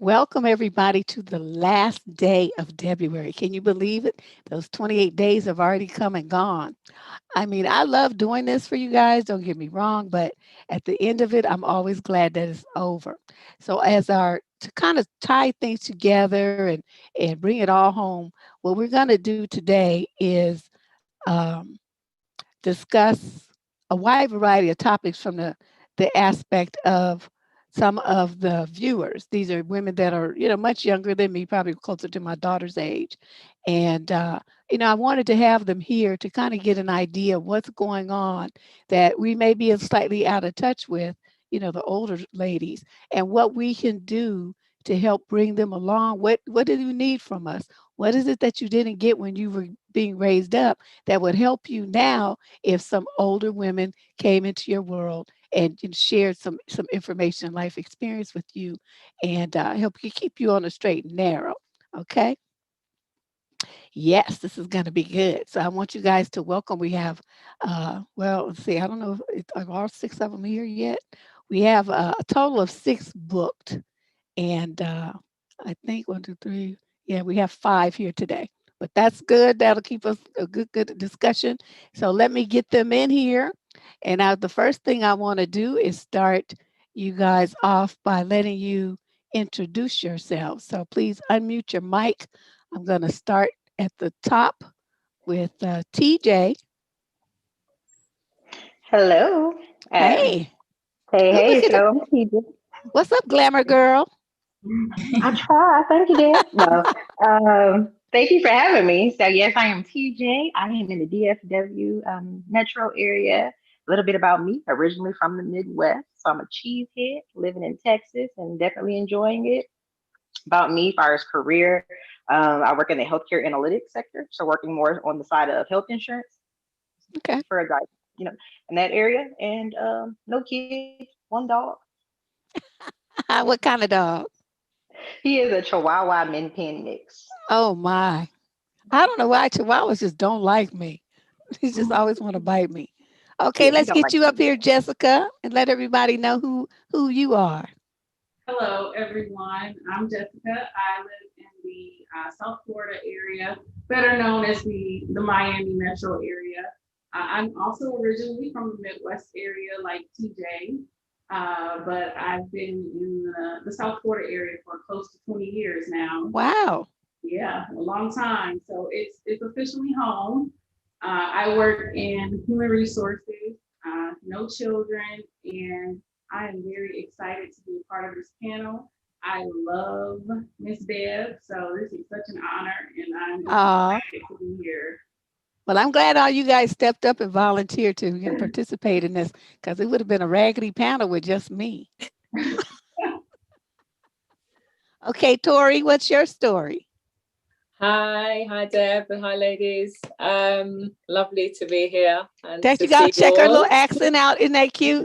Welcome everybody to the last day of February. Can you believe it? Those 28 days have already come and gone. I mean, I love doing this for you guys, don't get me wrong, but at the end of it, I'm always glad that it's over. So as our to kind of tie things together and bring it all home, what we're going to do today is discuss a wide variety of topics from the aspect of some of the viewers. These are women that are, much younger than me, probably closer to my daughter's age. And, I wanted to have them here to kind of get an idea of what's going on that we may be slightly out of touch with, the older ladies, and what we can do to help bring them along. What do you need from us? What is it that you didn't get when you were being raised up that would help you now if some older women came into your world and shared some information, life experience with you, and help you keep you on the straight and narrow. Okay. Yes, this is going to be good. So I want you guys to welcome. We have, well, let's see. I don't know if are all six of them here yet. We have a total of six booked, and I think one, two, three. Yeah, we have five here today. But that's good. That'll keep us a good discussion. So let me get them in here. And now the first thing I want to do is start you guys off by letting you introduce yourselves. So please unmute your mic. I'm going to start at the top with TJ. Hello. Um, Hey, hey, oh, look hey. at it. So, TJ. What's up, glamour girl? I try. Thank you, Deb. No. Thank you for having me. So, yes, I am TJ. I am in the DFW metro area. A little bit about me. Originally from the Midwest, so I'm a cheesehead living in Texas and definitely enjoying it. About me, as far as career, I work in the healthcare analytics sector, so working more on the side of health insurance Okay. for a guy, you know, in that area. And no kids, one dog. What kind of dog? He is a Chihuahua Min Pin mix. Oh my. I don't know why chihuahuas just don't like me. He just always want to bite me. Okay, Yeah, he let's don't get like you up you. here, Jessica, and let everybody know who you are. Hello, everyone. I'm Jessica. I live in the South Florida area, better known as the Miami metro area. I'm also originally from the Midwest area, like TJ, but I've been in the South Florida area for close to 20 years now. Wow. Yeah, a long time. So it's officially home. I work in human resources, no children, and I am very excited to be a part of this panel. I love Miss Deb, so this is such an honor, and I'm just Uh, excited to be here. well, I'm glad all you guys stepped up and volunteered to participate in this because it would have been a raggedy panel with just me. Okay, Tori, what's your story? Hi Deb, and hi ladies. Lovely to be here and That to you gotta see you check her little all. accent out. Isn't that cute?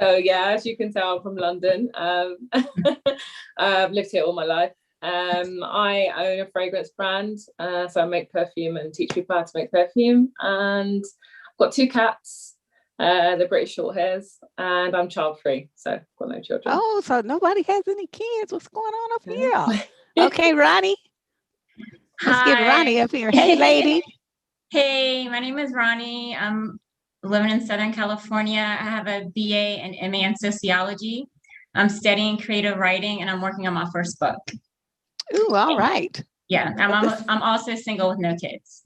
So yeah, as you can tell, I'm from London. I've lived here all my life. I own a fragrance brand, so I make perfume and teach people how to make perfume. And I've got two cats, they're British short hairs, and I'm child free, so I've got no children. Oh, so nobody has any kids. What's going on up Yeah. here? Okay, Ronnie. Let's get Ronnie Hi. up here. Hey, lady. Hey, my name is Ronnie. I'm living in Southern California. I have a BA and MA in sociology. I'm studying creative writing and I'm working on my first book. Ooh, all right. Yeah, Well, I'm also single with no kids.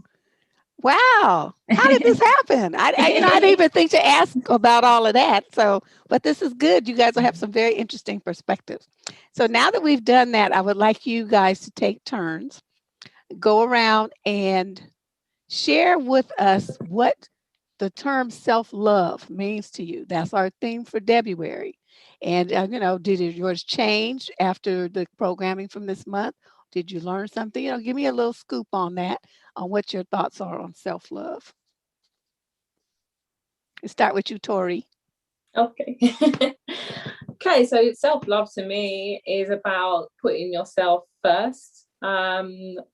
wow. How did this happen? I didn't even think to ask about all of that. So, but this is good. You guys will have some very interesting perspectives. So now that we've done that, I would like you guys to take turns, go around and share with us what the term self-love means to you. That's our theme for February. And, did yours change after the programming from this month? Did you learn something? Give me a little scoop on that, on what your thoughts are on self-love. Let's start with you, Tori. Okay. Okay, so self-love to me is about putting yourself first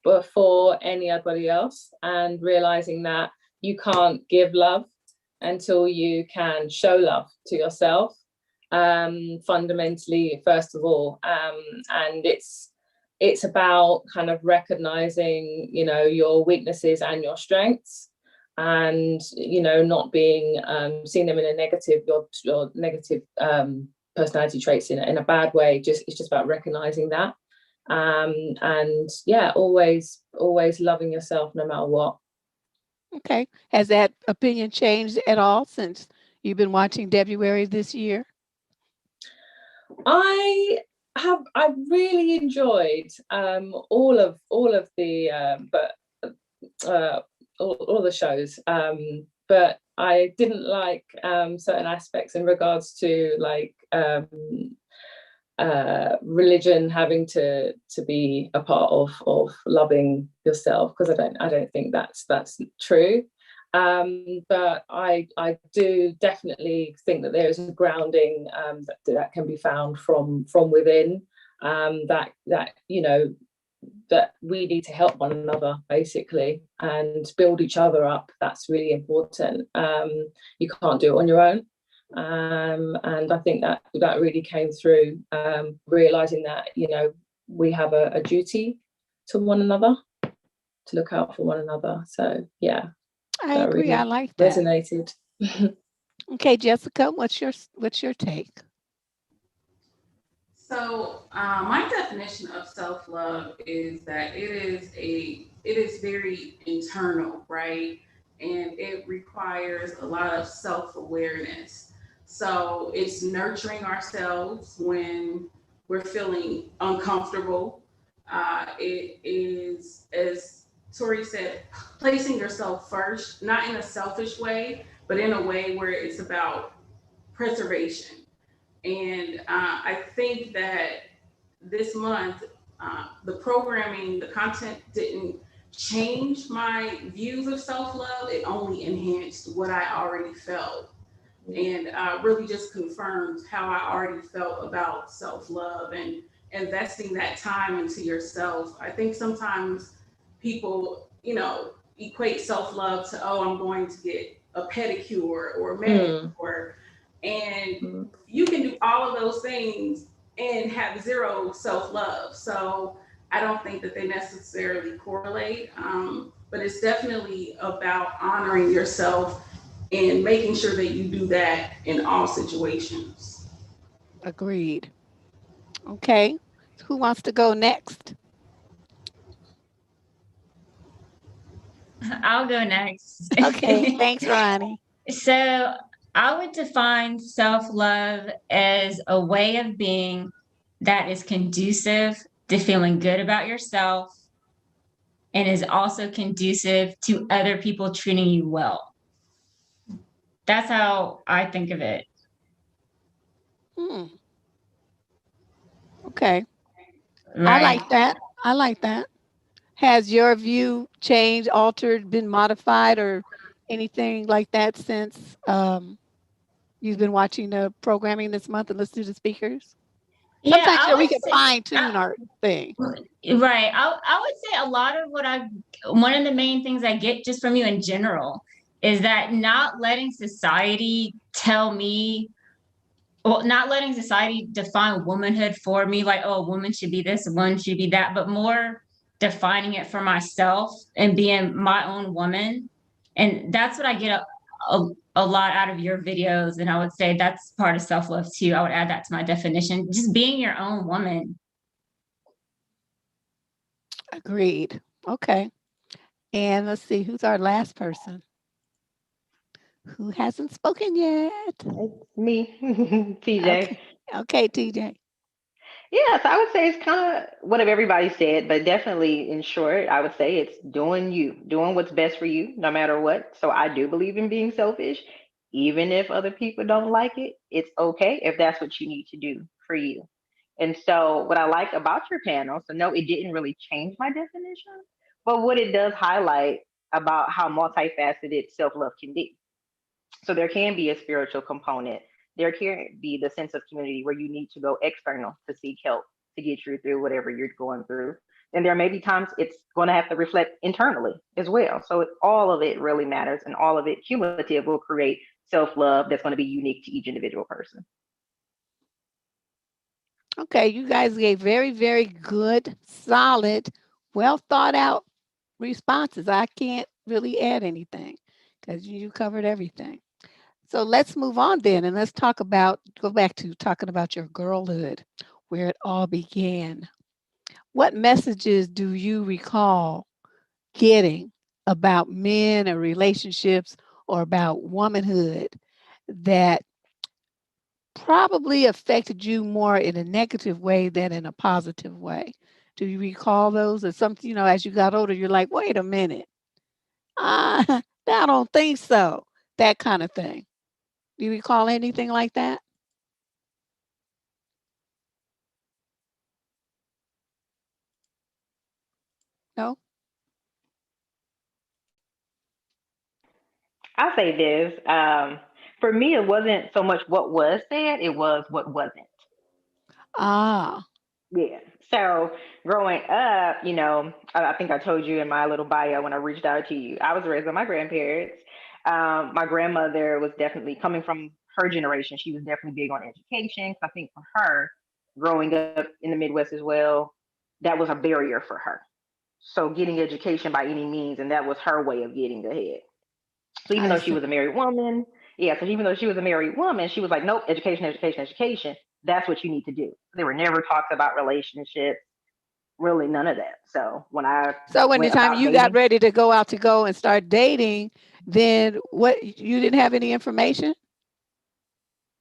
before anybody else, and realizing that you can't give love until you can show love to yourself. fundamentally, first of all, and it's about kind of recognizing, you know, your weaknesses and your strengths, and, you know, not being seeing them in a negative, your negative personality traits in a bad way. It's just about recognizing that, and yeah, always loving yourself no matter what. Okay. Has that opinion changed at all since you've been watching Debruary this year? I've really enjoyed all of the all the shows, but I didn't like certain aspects in regards to like religion having to be a part of loving yourself, because I don't think that's true. But I do definitely think that there is a grounding that can be found from within, that you know, that we need to help one another basically and build each other up. That's really important. You can't do it on your own. And I think that really came through, realizing that, you know, we have a duty to one another, to look out for one another. So yeah, I that agree. really I like that. resonated. Okay, Jessica, what's your take? So my definition of self-love is that it is very internal, right? And it requires a lot of self-awareness. So it's nurturing ourselves when we're feeling uncomfortable. It is, as Tori said, placing yourself first, not in a selfish way, but in a way where it's about preservation. And I think that this month, the programming, the content didn't change my views of self love. It only enhanced what I already felt, and really just confirmed how I already felt about self love and investing that time into yourself. I think sometimes people, you know, equate self love to, oh, I'm going to get a pedicure or a manicure. And you can do all of those things and have zero self love. So I don't think that they necessarily correlate. But it's definitely about honoring yourself and making sure that you do that in all situations. Agreed. Okay. Who wants to go next? I'll go next. Okay. Thanks, Ronnie. So I would define self-love as a way of being that is conducive to feeling good about yourself and is also conducive to other people treating you well. That's how I think of it. Hmm. Okay. I Right. like that. I like that. Has your view changed, altered, been modified, or anything like that since you've been watching the programming this month and listening to the speakers? Yeah, Sometimes, I we would can say, fine tune our thing. right. I would say a lot of one of the main things I get just from you in general is that not letting society tell me, well, not letting society define womanhood for me, like, oh, a woman should be this, a woman should be that, but more defining it for myself and being my own woman. And that's what I get a lot out of your videos. And I would say that's part of self-love too. I would add that to my definition. Just being your own woman. Agreed. Okay. And let's see, who's our last person who hasn't spoken yet? It's me, TJ. Okay. Okay, TJ. Yes, I would say it's kind of what everybody said, but definitely in short, I would say it's doing you, doing what's best for you, no matter what. So I do believe in being selfish, even if other people don't like it. It's okay if that's what you need to do for you. And so, what I like about your panel, so no, it didn't really change my definition, but what it does highlight about how multifaceted self love can be. So there can be a spiritual component. There can be the sense of community where you need to go external to seek help to get you through whatever you're going through. And there may be times it's going to have to reflect internally as well. So all of it really matters, and all of it cumulative will create self love that's going to be unique to each individual person. Okay, you guys gave very, very good, solid, well thought out responses. I can't really add anything because you covered everything. So let's move on then and let's go back to talking about your girlhood, where it all began. What messages do you recall getting about men or relationships or about womanhood that probably affected you more in a negative way than in a positive way? Do you recall those or something, as you got older, you're like, wait a minute, I don't think so. That kind of thing. Do you recall anything like that? No? I'll say this. For me, it wasn't so much what was said; it was what wasn't. Ah, Yeah. So growing up, I think I told you in my little bio when I reached out to you, I was raised by my grandparents. My grandmother was definitely coming from her generation. She was definitely big on education. 'Cause I think for her, growing up in the Midwest as well, that was a barrier for her. So getting education by any means, and that was her way of getting ahead. So even I though she was see. a married woman, yeah, so even though she was a married woman, she was like, nope, education, education, education. That's what you need to do. There were never talks about relationships, really none of that. So when I So when the went time about you got dating, ready to go and start dating, then what, you didn't have any information?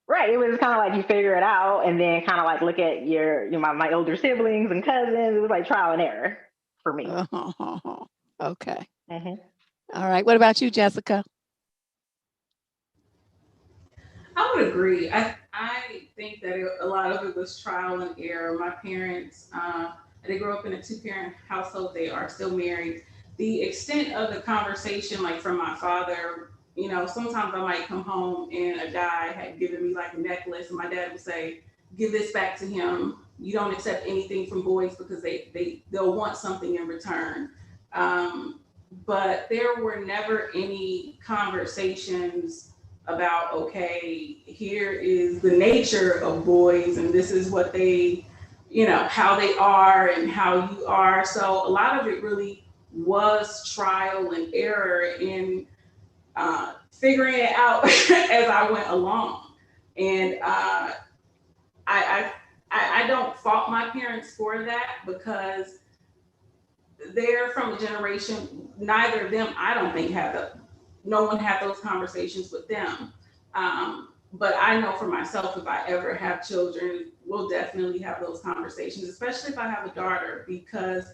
right, it was kind of like you figure it out and then kind of like look at my older siblings and cousins. It was like trial and error for me. Oh, okay. Hmm. All right. What about you, Jessica? I would agree. I think that a lot of it was trial and error. My parents, they grew up in a two-parent household. They are still married. The extent of the conversation, like from my father, sometimes I might come home and a guy had given me like a necklace, and my dad would say, "Give this back to him. You don't accept anything from boys because they'll want something in return." Um, but there were never any conversations about, okay, here is the nature of boys and this is what they, how they are and how you are. So a lot of it really was trial and error in figuring it out as I went along. And I, I don't fault my parents for that because they're from a generation, neither of them, I don't think, no one had those conversations with them. But I know for myself, if I ever have children, we'll definitely have those conversations, especially if I have a daughter, because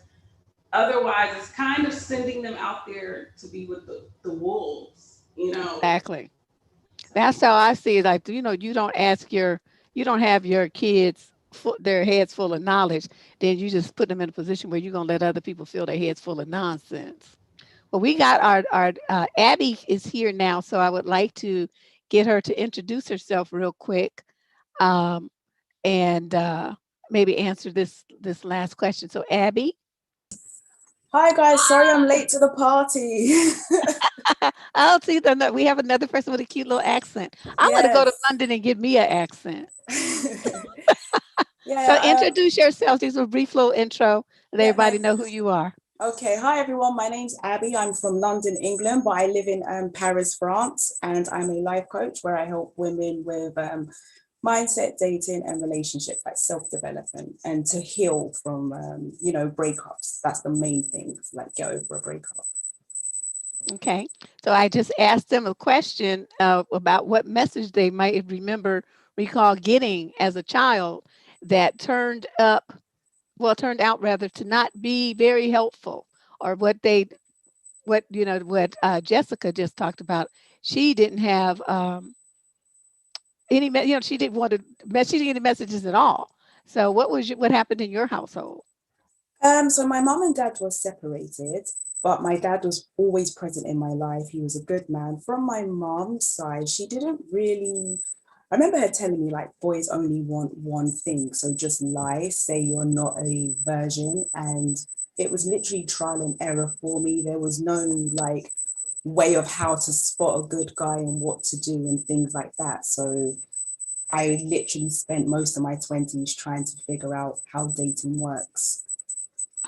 otherwise it's kind of sending them out there to be with the wolves. Exactly. So. That's how I see it. Like, you don't have your kids, their heads full of knowledge. Then you just put them in a position where you're going to let other people feel their heads full of nonsense. Well, we got our Abby is here now, so I would like to get her to introduce herself real quick, um, and maybe answer this last question. So, Abby, Hi guys, sorry I'm late to the party. oh, see, we have another person with a cute little accent. I'm going to go to Yes. London and get me an accent. So, Yeah, introduce yourself. These are a brief little intro. Let yeah, everybody know who you are. okay. Hi everyone, my name's Abby. I'm from London, England, but I live in Paris, France, and I'm a life coach where I help women with mindset, dating, and relationship, like self-development, and to heal from breakups. That's the main thing, like get over a breakup. Okay. So I just asked them a question about what message they might recall getting as a child that turned out rather to not be very helpful, or what Jessica just talked about. She didn't have she didn't want to, she didn't get any messages at all. So what happened in your household? So my mom and dad were separated, but my dad was always present in my life. He was a good man. From my mom's side, she didn't really. I remember her telling me like boys only want one thing, so just lie, say you're not a virgin, and it was literally trial and error for me. There was no like way of how to spot a good guy and what to do and things like that. So I literally spent most of my 20s trying to figure out how dating works.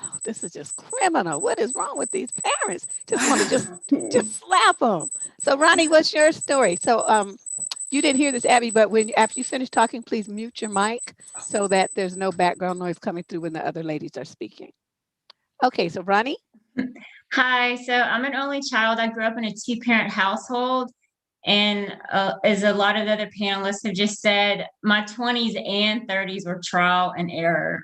Oh, this is just criminal. What is wrong with these parents? Just want to just slap them. So Ronnie, what's your story? So you didn't hear this, Abby, but when after you finish talking, please mute your mic so that there's no background noise coming through when the other ladies are speaking. Okay, so Ronnie. Hi, so I'm an only child. I grew up in a two-parent household. And as a lot of the other panelists have just said, my 20s and 30s were trial and error.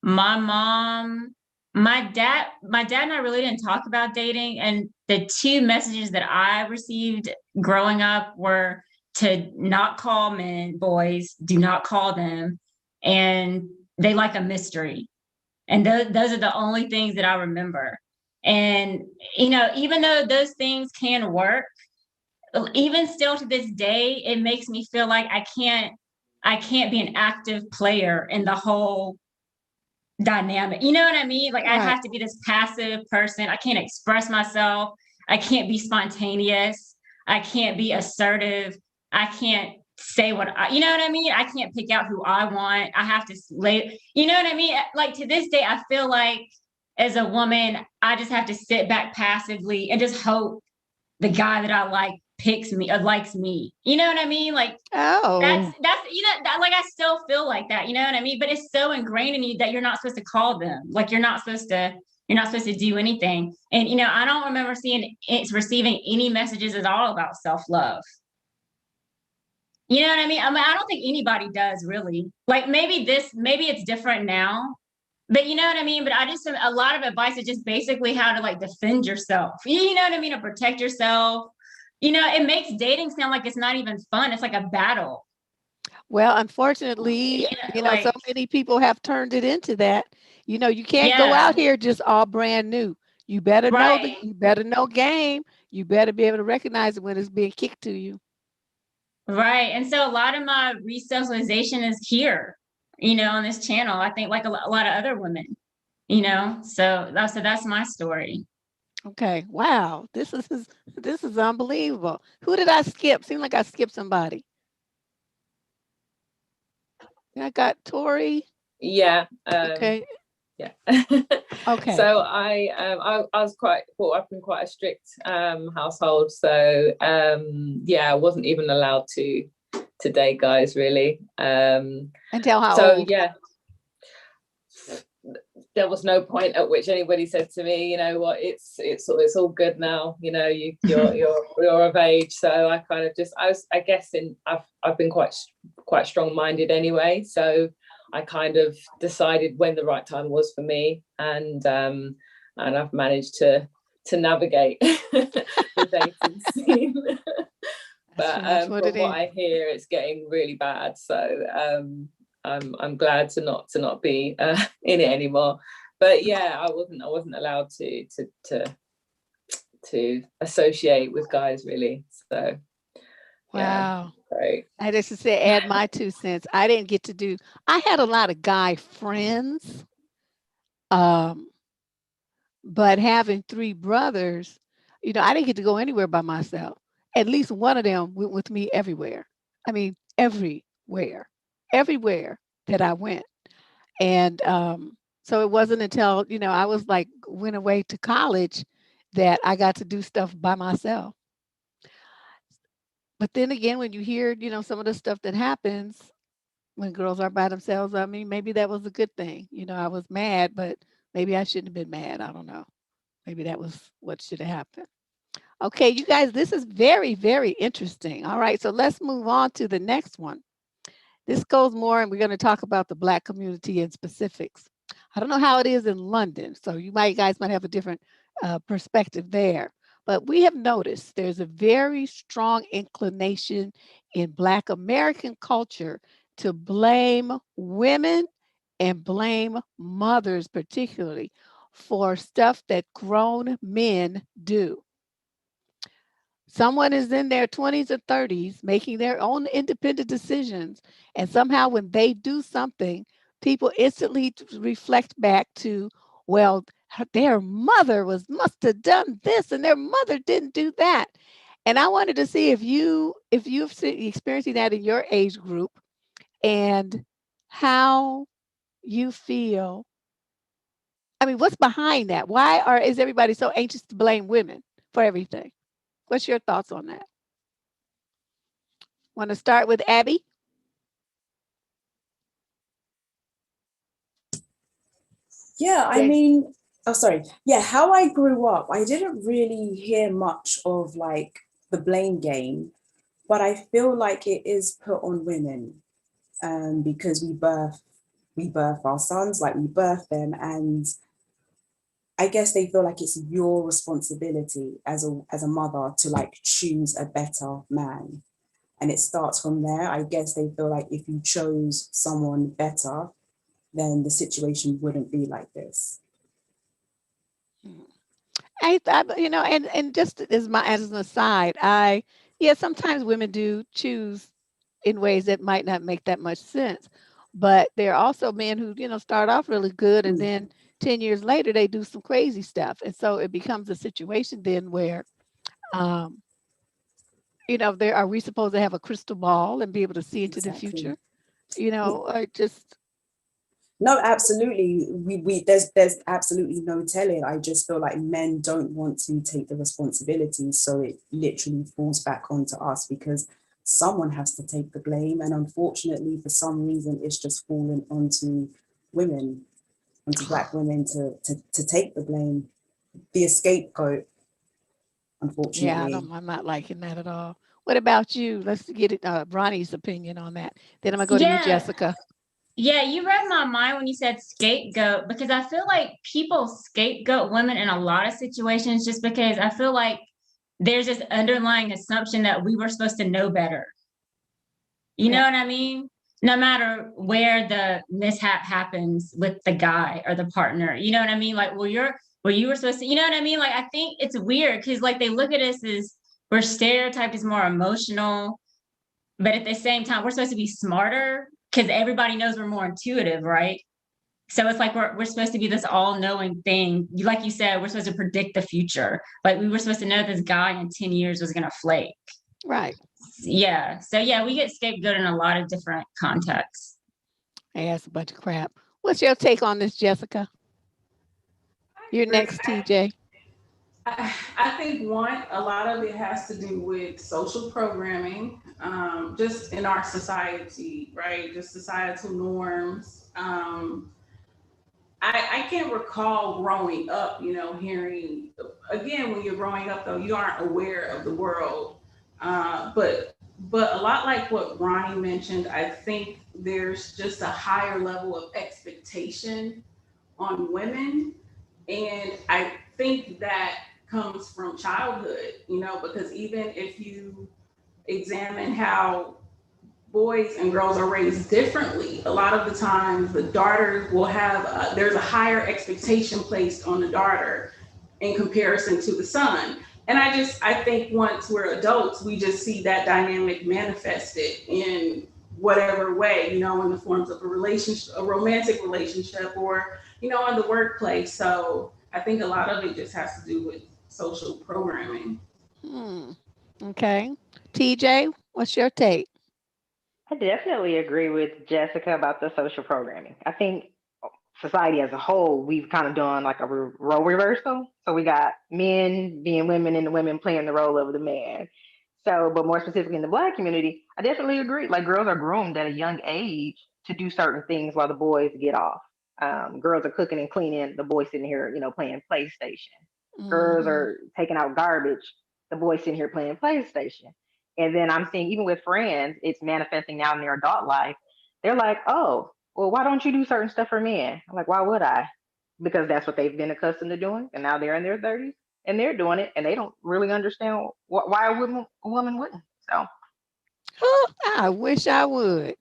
My mom, my dad and I really didn't talk about dating. And the two messages that I received growing up were to not call men, boys, do not call them. And they like a mystery. And those are the only things that I remember. And, even though those things can work, even still to this day, it makes me feel like I can't be an active player in the whole dynamic. You know what I mean? Like I Right. have to be this passive person. I can't express myself. I can't be spontaneous. I can't be assertive. I can't say you know what I mean? I can't pick out who I want. I have to you know what I mean? Like to this day, I feel like as a woman, I just have to sit back passively and just hope the guy that I like picks me or likes me. You know what I mean? Like that's Oh, like I still feel like that. You know what I mean? But it's so ingrained in you that you're not supposed to call them. Like you're not supposed to do anything. And I don't remember receiving any messages at all about self-love. You know what I mean? I don't think anybody does really. Like maybe it's different now. But you know what I mean? But a lot of advice is just basically how to like defend yourself. You know what I mean? To protect yourself. It makes dating sound like it's not even fun. It's like a battle. well, unfortunately, so Like, many people have turned it into that. You can't go yeah, out here just all brand new. right, You better know game. You better be able to recognize it when it's being kicked to you. right. And so a lot of my re-socialization is here, on this channel. I think like a lot of other women, so that's my story. Okay. Wow. This is unbelievable. Who did I skip? Seemed like I skipped somebody. I got Tori. Yeah. Okay. Yeah. Okay. So I was quite brought up in quite a strict household. So yeah, I wasn't even allowed to date guys really. Until how So old? yeah, there was no point at which anybody said to me, you know what, it's all good now. You're of age. So I kind of I guess I've been quite strong-minded anyway. So I kind of decided when the right time was for me, and I've managed to navigate the dating scene. That's But what it from what is. I hear, it's getting really bad. So I'm glad to not be in it anymore. But yeah, I wasn't allowed to associate with guys really. So yeah, Wow. great. I just to say, add my 2 cents. I didn't get to do. I had a lot of guy friends, um, but having 3 brothers, I didn't get to go anywhere by myself. At least one of them went with me everywhere. I mean, everywhere that I went. And so it wasn't until I was like went away to college that I got to do stuff by myself. But then again, when you hear some of the stuff that happens when girls are by themselves, I mean, maybe that was a good thing. I was mad, but maybe I shouldn't have been mad. I don't know. Maybe that was what should have happened. Okay, you guys, this is very, very interesting. All right, so let's move on to the next one. This goes more, and we're going to talk about the Black community in specifics. I don't know how it is in London, so guys might have a different perspective there. But we have noticed there's a very strong inclination in Black American culture to blame women and blame mothers, particularly for stuff that grown men do. Someone is in their 20s or 30s making their own independent decisions. And somehow, when they do something, people instantly reflect back to, well, their mother must have done this and their mother didn't do that. And I wanted to see if you've experiencing that in your age group and how you feel. I mean, what's behind that? Is everybody so anxious to blame women for everything? What's your thoughts on that? Want to start with Abby? Yeah, I Yes. mean, oh, sorry. Yeah, how I grew up, I didn't really hear much of like the blame game, but I feel like it is put on women, because we birth our sons, like we birth them, and I guess they feel like it's your responsibility as a mother to like choose a better man. And it starts from there. I guess they feel like if you chose someone better, then the situation wouldn't be like this. Mhm. And just as an aside, yeah, sometimes women do choose in ways that might not make that much sense, but there are also men who, start off really good, and Mm, then 10 years later they do some crazy stuff, and so it becomes a situation then where, um, there are we supposed to have a crystal ball and be able to see into the exactly. future? I just No, absolutely. We there's absolutely no telling. I just feel like men don't want to take the responsibility, so it literally falls back onto us because someone has to take the blame, and unfortunately, for some reason, it's just fallen onto women, onto Black women to take the blame, be a scapegoat. Yeah, Unfortunately, I'm not liking that at all. What about you? Let's get it, Ronnie's opinion on that. Then I'm gonna go to you, Yeah. Jessica. Yeah, you read my mind when you said scapegoat because I feel like people scapegoat women in a lot of situations just because I feel like there's this underlying assumption that we were supposed to know better. You Yeah. know what I mean? No matter where the mishap happens with the guy or the partner, you know what I mean? Like, you were supposed to, you know what I mean? Like, I think it's weird because like they look at us as we're stereotyped as more emotional, but at the same time, we're supposed to be smarter because everybody knows we're more intuitive, right? So it's like we're supposed to be this all-knowing thing. Like you said, we're supposed to predict the future. Like we were supposed to know this guy in 10 years was gonna flake. Right. Yeah. So yeah, we get scapegoated in a lot of different contexts. Hey, that's a bunch of crap. What's your take on this, Jessica? You're Agree. next, TJ. I think a lot of it has to do with social programming, just in our society, right? Just societal norms. I can't recall growing up, hearing, again, when you're growing up though, you aren't aware of the world. But a lot like what Ronnie mentioned, I think there's just a higher level of expectation on women. And I think that comes from childhood, because even if you examine how boys and girls are raised differently. A lot of the times, the daughter will have, there's a higher expectation placed on the daughter in comparison to the son. And I think once we're adults, we just see that dynamic manifested in whatever way, in the forms of a relationship, a romantic relationship, or, in the workplace. So I think a lot of it just has to do with social programming. Hmm. Okay. TJ, what's your take? I definitely agree with Jessica about the social programming. I think society as a whole, we've kind of done like a role reversal. So we got men being women and the women playing the role of the man. So, but more specifically in the Black community, I definitely agree. Like girls are groomed at a young age to do certain things while the boys get off. Girls are cooking and cleaning, the boys sitting here, playing PlayStation. Girls Hmm. are taking out garbage, the boys sitting here playing PlayStation. And then I'm seeing even with friends, it's manifesting now in their adult life. They're like, oh, well, why don't you do certain stuff for men? I'm like, why would I? Because that's what they've been accustomed to doing. And now they're in their 30s and they're doing it and they don't really understand why a woman wouldn't. So Oh, I wish I would.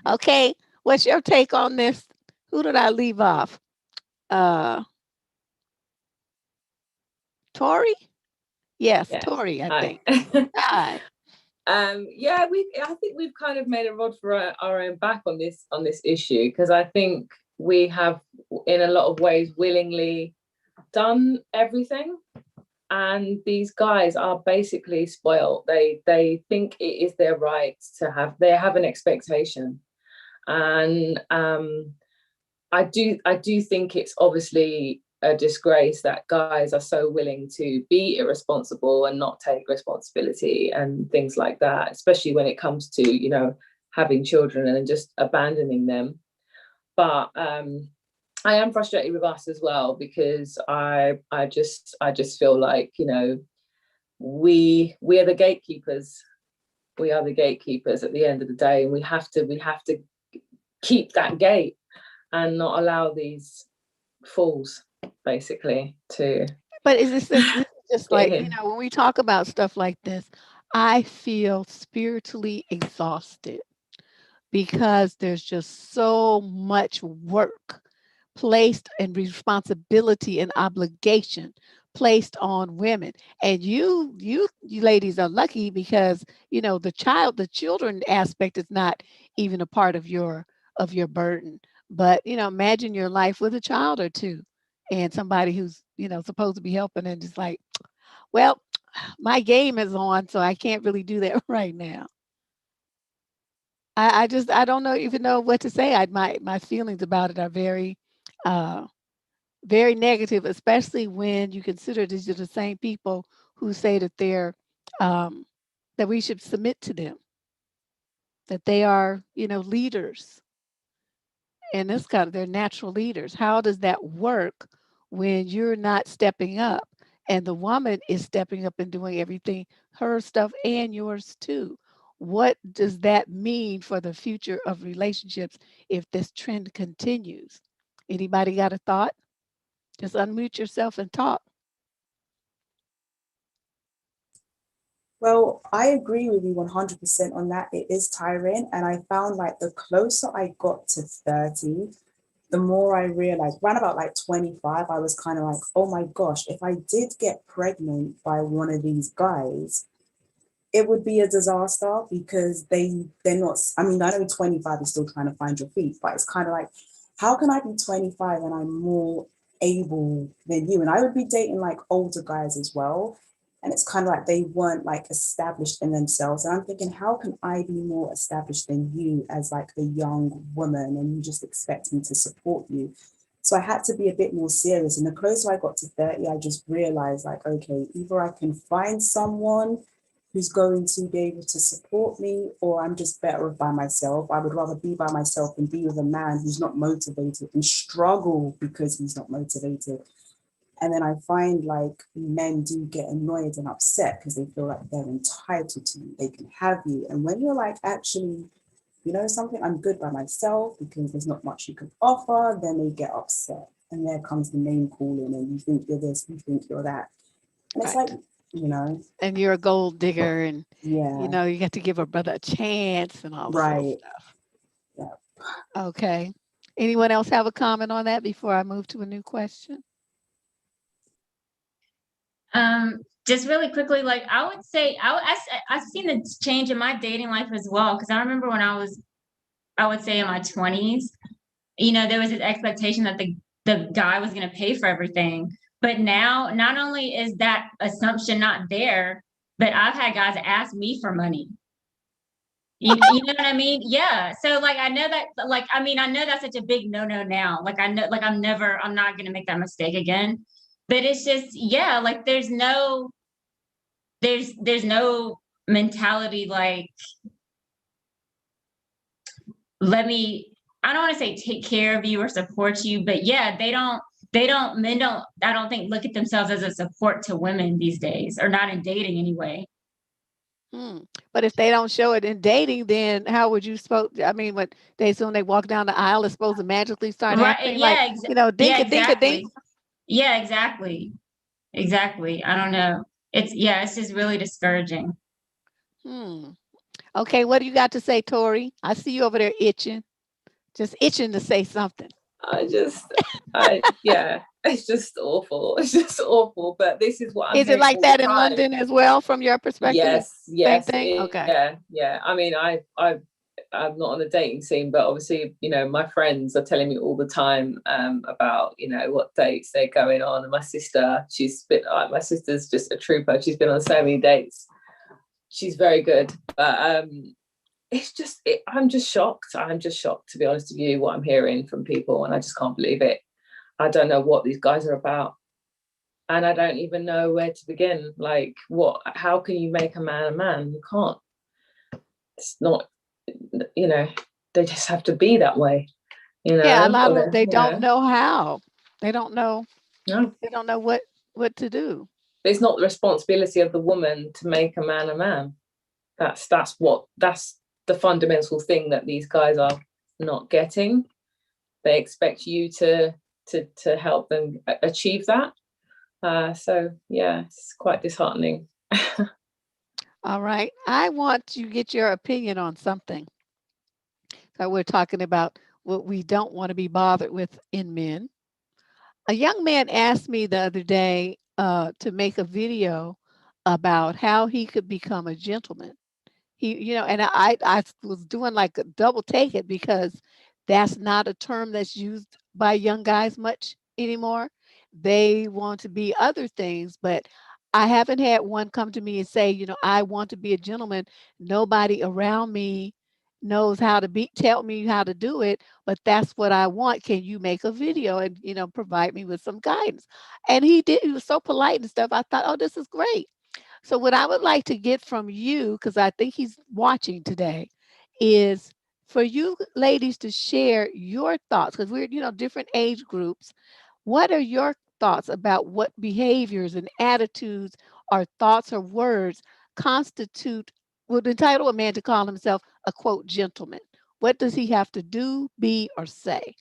Okay. What's your take on this? Who did I leave off? Uh, Tori? Yes, Yes. Tori, I Hi. think. Hi. Yeah, I think we've kind of made a rod for our own back on this issue because I think we have, in a lot of ways, willingly done everything. And these guys are basically spoiled. They think it is their right to have, they have an expectation. And I do think it's obviously a disgrace that guys are so willing to be irresponsible and not take responsibility and things like that, especially when it comes to, you know, having children and just abandoning them. But I am frustrated with us as well, because I just feel like, you know, we are the gatekeepers. We are the gatekeepers at the end of the day, and we have to keep that gate and not allow these fools basically to. But this is just like, you in. know, when we talk about stuff like this, I feel spiritually exhausted because there's just so much work placed and responsibility and obligation placed on women. And you ladies are lucky because, you know, the children aspect is not even a part of your burden. But, you know, imagine your life with a child or two and somebody who's, you know, supposed to be helping and just like, well, my game is on, so I can't really do that right now. I just I don't know even know what to say. My feelings about it are very uh very negative, especially when you consider these are the same people who say that they're um that we should submit to them, that they are, you know, leaders and this kind of they're natural leaders. How does that work when you're not stepping up and the woman is stepping up and doing everything, her stuff and yours too? What does that mean for the future of relationships if this trend continues? Anybody got a thought? Just unmute yourself and talk. Well, I agree with you 100% on that. It is tiring. And I found like the closer I got to 30, the more I realized, around about like 25, I was kind of like, oh my gosh, if I did get pregnant by one of these guys, it would be a disaster because they're not, I mean, I know 25 is still trying to find your feet, but it's kind of like, how can I be 25 and I'm more able than you? And I would be dating like older guys as well. And it's kind of like they weren't like established in themselves. And I'm thinking, how can I be more established than you as like the young woman and you just expect me to support you? So I had to be a bit more serious. And the closer I got to 30, I just realized like, okay, either I can find someone who's going to be able to support me, or I'm just better off by myself. I would rather be by myself than be with a man who's not motivated and struggle because he's not motivated. And then I find like men do get annoyed and upset because they feel like they're entitled to you, they can have you. And when you're like, actually, you know something, I'm good by myself because there's not much you can offer, then they get upset. And there comes the name calling, and you think you're this, you think you're that. And it's like, Right. you know, And you're a gold digger and you yeah, know, you got to give a brother a chance and all this old right. stuff. Yeah. Okay. Anyone else have a comment on that before I move to a new question? Just really quickly, like I would say, I've seen the change in my dating life as well. Because I remember when I would say in my 20s, you know, there was this expectation that the guy was going to pay for everything. But now, not only is that assumption not there, but I've had guys ask me for money. You know what I mean? Yeah. So like I know that like I mean I know that's such a big no now. Like I know like I'm not gonna make that mistake again. But it's just yeah, like there's no mentality like let me I don't want to say take care of you or support you, but yeah, men don't I don't think look at themselves as a support to women these days, or not in dating anyway. Hmm. But if they don't show it in dating, then how would you suppose? I mean, when they soon they walk down the aisle, it's supposed to magically start Right. happening, like you know, dink Yeah, a dink a dink. exactly. Yeah, exactly. Exactly. I don't know. It's just really discouraging. Hmm. Okay, what do you got to say, Tori? I see you over there itching, just itching to say something. I just, yeah, it's just awful. It's just awful. But this is what I'm Is it hearing like all the that in time. London as well, from your perspective? Yes, Same yes, thing. Okay. yeah. I mean, I'm not on the dating scene, but obviously, you know, my friends are telling me all the time about, you know, what dates they're going on. And my sister, my sister's just a trooper. She's been on so many dates. She's very good. But it's just, I'm just shocked. I'm just shocked, to be honest with you, what I'm hearing from people. And I just can't believe it. I don't know what these guys are about. And I don't even know where to begin. Like, how can you make a man a man? You can't. It's not, you know, they just have to be that way, you know. Yeah, a lot of them, they don't know how. They don't know. No. They don't know what to do. It's not the responsibility of the woman to make a man. That's the fundamental thing that these guys are not getting. They expect you to help them achieve that. So yeah, it's quite disheartening. All right. I want to get your opinion on something. So we're talking about what we don't want to be bothered with in men. A young man asked me the other day to make a video about how he could become a gentleman. And I was doing like a double take it because that's not a term that's used by young guys much anymore. They want to be other things, but I haven't had one come to me and say, I want to be a gentleman. Nobody around me knows how to tell me how to do it, but that's what I want. Can you make a video and, provide me with some guidance? And he did. He was so polite and stuff. I thought, oh, this is great. So what I would like to get from you, because I think he's watching today, is for you ladies to share your thoughts, because we're, different age groups. What are your thoughts about what behaviors and attitudes or thoughts or words would entitle a man to call himself a quote gentleman? What does he have to do, be, or say?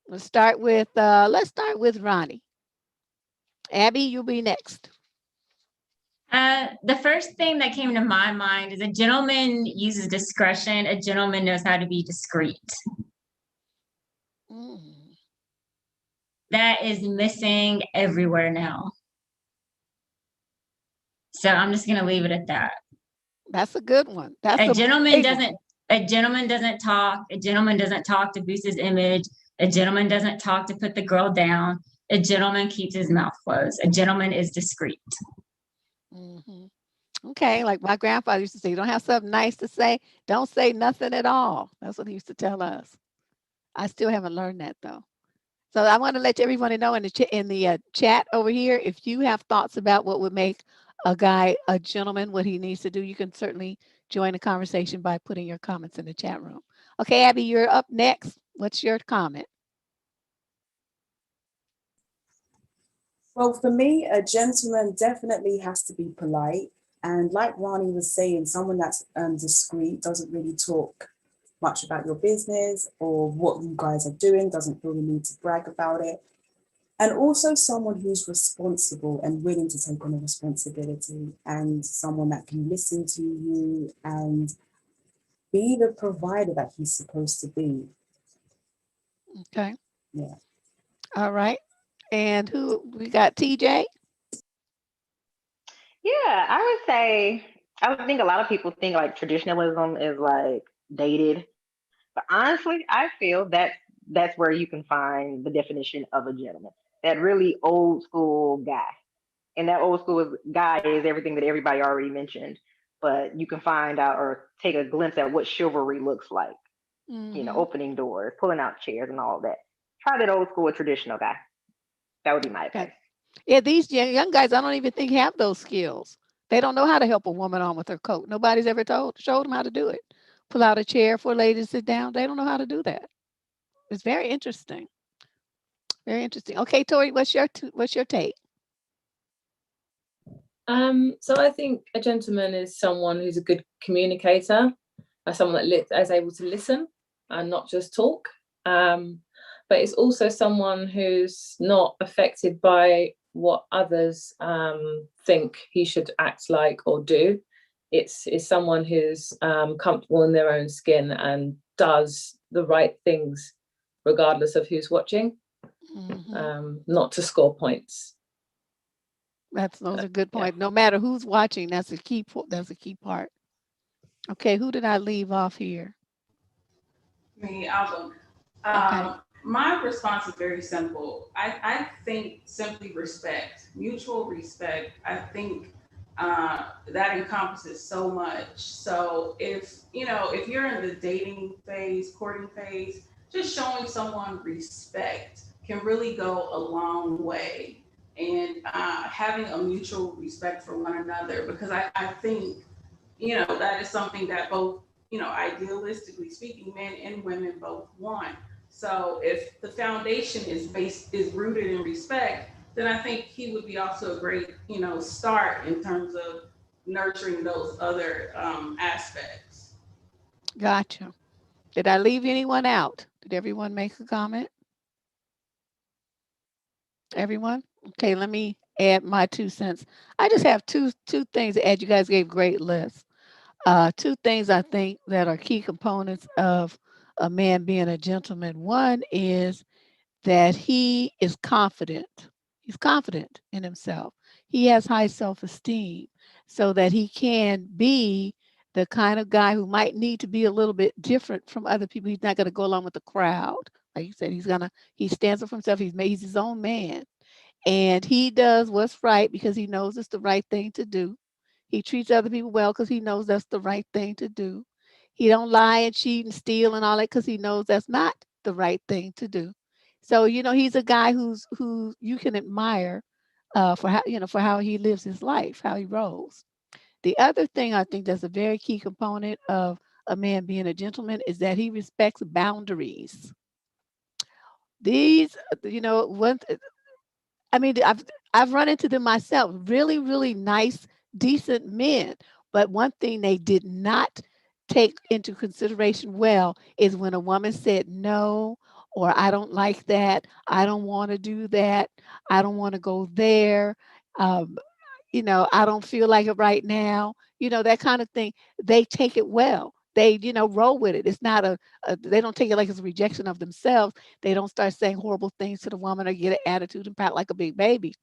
Let's start with Ronnie. Abby, you'll be next. The first thing that came to my mind is a gentleman uses discretion. A gentleman knows how to be discreet. That is missing everywhere now. So I'm just going to leave it at that. That's a good one. A gentleman doesn't talk. A gentleman doesn't talk to boost his image. A gentleman doesn't talk to put the girl down. A gentleman keeps his mouth closed. A gentleman is discreet. Okay, like my grandfather used to say, you don't have something nice to say, don't say nothing at all. That's what he used to tell us. I still haven't learned that though. So I want to let everybody know in the chat over here, if you have thoughts about what would make a guy a gentleman, what he needs to do, you can certainly join the conversation by putting your comments in the chat room. Okay, Abby, you're up next. What's your comment? Well, for me, a gentleman definitely has to be polite. And like Ronnie was saying, someone that's discreet, doesn't really talk much about your business or what you guys are doing, doesn't feel the need to brag about it. And also someone who's responsible and willing to take on a responsibility, and someone that can listen to you and be the provider that he's supposed to be. Okay. Yeah. All right. And who we got? TJ? Yeah, I would think a lot of people think like traditionalism is like dated. But honestly, I feel that's where you can find the definition of a gentleman. That really old school guy. And that old school guy is everything that everybody already mentioned. But you can find out or take a glimpse at what chivalry looks like. Opening doors, pulling out chairs and all of that. Try that old school traditional guy. That would be my advice. Yeah, these young guys, I don't even think have those skills. They don't know how to help a woman on with her coat. Nobody's ever showed them how to do it. Pull out a chair for a lady to sit down. They don't know how to do that. It's very interesting. Very interesting. Okay, Tori, what's your take? So I think a gentleman is someone who's a good communicator, someone that is able to listen and not just talk. But it's also someone who's not affected by what others think he should act like or do. It's someone who's comfortable in their own skin and does the right things regardless of who's watching, not to score points. Those are good points. No matter who's watching, that's a key part. Okay, who did I leave off here? Me, I'll go. Okay, My response is very simple. I think simply respect, mutual respect. I think that encompasses so much. So if you're in the dating phase, courting phase, just showing someone respect can really go a long way. And having a mutual respect for one another, because I think that is something that both, idealistically speaking, men and women both want. So if the foundation is rooted in respect, then I think he would be also a great, start in terms of nurturing those other aspects. gotcha. Did I leave anyone out? Did everyone make a comment? Everyone? Okay, let me add my 2 cents. I just have two things to add. You guys gave great lists. Two things I think that are key components of a man being a gentleman. One is that he is confident. He's confident in himself. He has high self esteem so that he can be the kind of guy who might need to be a little bit different from other people. He's not going to go along with the crowd. Like you said, he stands up for himself. He's his own man. And he does what's right because he knows it's the right thing to do. He treats other people well because he knows that's the right thing to do. He don't lie and cheat and steal and all that because he knows that's not the right thing to do. So he's a guy who you can admire for how he lives his life, how he rolls. The other thing I think that's a very key component of a man being a gentleman is that he respects boundaries. These, one I mean, I've run into them myself. Really, really nice, decent men. But one thing they did not take into consideration well is when a woman said no, or I don't like that, I don't want to do that, I don't want to go there. Um, I don't feel like it right now, that kind of thing. They take it well. They, roll with it. It's not they don't take it like it's a rejection of themselves. They don't start saying horrible things to the woman or get an attitude and pout like a big baby.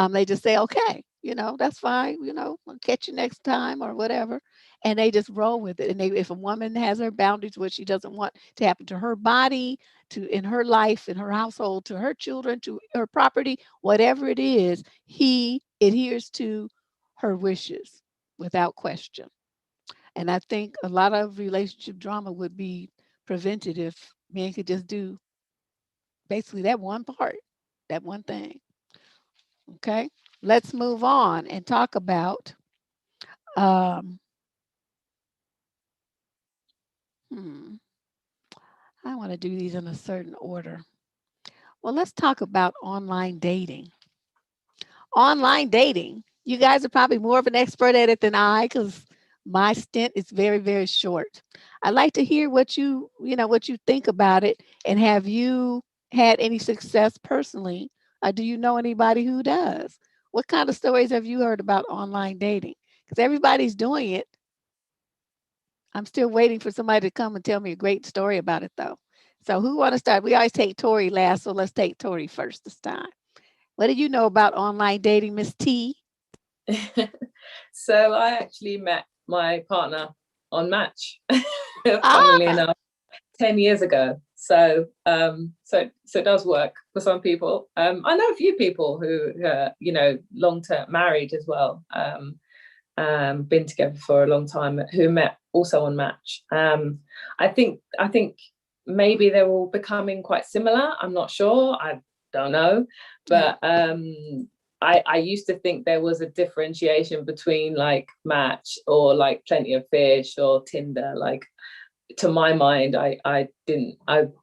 They just say, okay, that's fine, I'll catch you next time or whatever. And they just roll with it. And if a woman has her boundaries, what she doesn't want to happen to her body, to in her life, in her household, to her children, to her property, whatever it is, he adheres to her wishes without question. And I think a lot of relationship drama would be prevented if men could just do basically that one part, that one thing. Okay, let's move on and talk about. Um, hmm, I want to do these in a certain order. Well, let's talk about online dating. Online dating. You guys are probably more of an expert at it than I, because my stint is very, very short. I'd like to hear what you think about it, and have you had any success personally? Do you know anybody who does? What kind of stories have you heard about online dating? Because everybody's doing it. I'm still waiting for somebody to come and tell me a great story about it, though. So who want to start? We always take Tori last, so let's take Tori first this time. What do you know about online dating, Miss T? So I actually met my partner on Match, funnily Ah, enough, 10 years ago. So it does work for some people. I know a few people who long-term married as well, been together for a long time, who met also on Match. I think maybe they're all becoming quite similar. I'm not sure. I don't know, but I used to think there was a differentiation between like Match or like Plenty of Fish or Tinder. Like, to my mind, I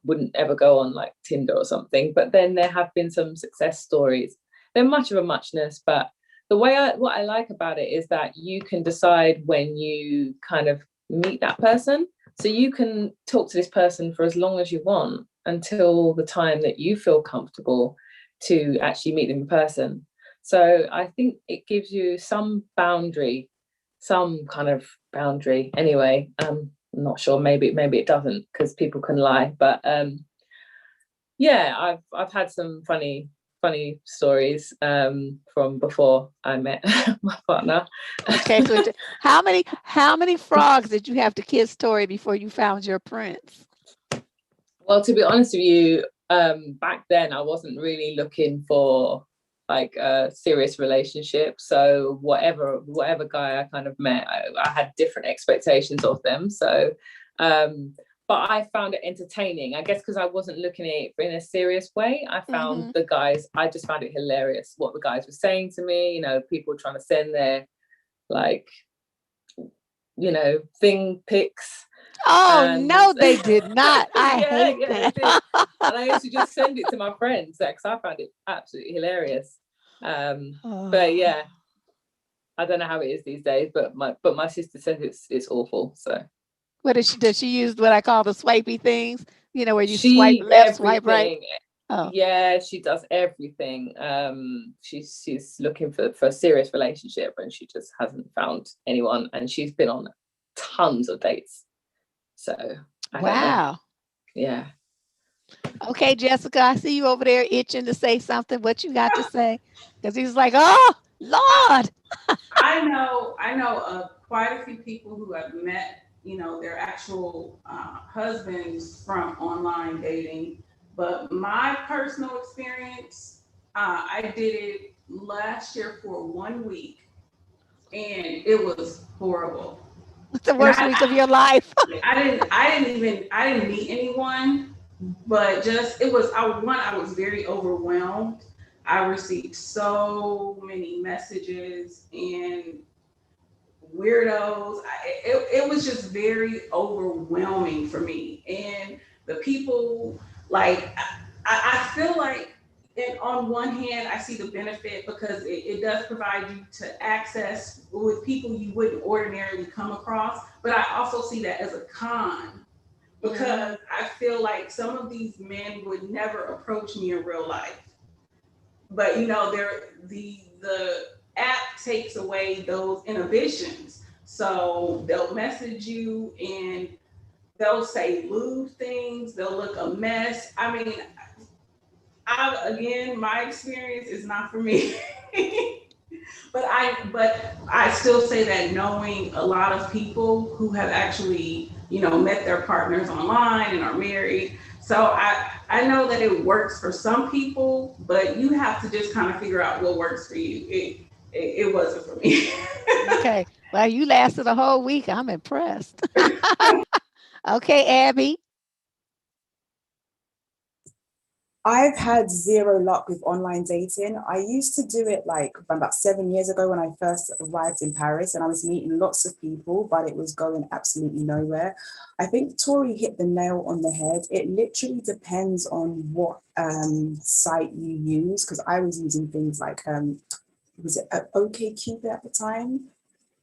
wouldn't ever go on like Tinder or something. But then there have been some success stories. They're much of a muchness, but what I like about it is that you can decide when you kind of meet that person. So you can talk to this person for as long as you want, until the time that you feel comfortable to actually meet them in person. So I think it gives you some kind of boundary. Anyway, I'm not sure. Maybe it doesn't, because people can lie. But yeah, I've had some funny funny stories from before I met my partner. Okay, so how many frogs did you have to kiss Tori before you found your prince? Well, to be honest with you, back then I wasn't really looking for like a serious relationship. So whatever guy I kind of met, I had different expectations of them. So but I found it entertaining, I guess, because I wasn't looking at it in a serious way. I found the guys, I just found it hilarious what the guys were saying to me, you know, people trying to send their like, you know, thing pics. Oh And no, they did not. I hate yeah, that. they did. And I used to just send it to my friends because I found it absolutely hilarious. But yeah, I don't know how it is these days, but my sister says it's awful. So what does she use what I call the swipey things? You know, where you swipe left, swipe right. Everything. Oh. Yeah, she does everything. She's looking for a serious relationship, and she just hasn't found anyone, and she's been on tons of dates. So I don't know. Yeah. Okay, Jessica, I see you over there itching to say something. What you got to say? Because he's like, oh Lord. I know quite a few people who have met, you know, their actual husbands from online dating. But my personal experience, I did it last year for 1 week, and it was horrible. What's the And worst week of your life? I didn't meet anyone, but just it was I was very overwhelmed. I received so many messages and weirdos. It was just very overwhelming for me. And the people, like, I feel like, and on one hand, I see the benefit because it does provide you to access with people you wouldn't ordinarily come across. But I also see that as a con because I feel like some of these men would never approach me in real life. But you know, the app takes away those inhibitions. So they'll message you and they'll say lewd things, they'll look a mess. I mean, again, my experience is not for me. But I still say that knowing a lot of people who have actually, you know, met their partners online and are married. So I know that it works for some people, but you have to just kind of figure out what works for you. It wasn't for me. Okay. Well, you lasted a whole week. I'm impressed. Okay, Abby. I've had zero luck with online dating. I used to do it like about 7 years ago when I first arrived in Paris, and I was meeting lots of people, but it was going absolutely nowhere. I think Tori hit the nail on the head. It literally depends on what site you use, because I was using things like, was it OkCupid at the time?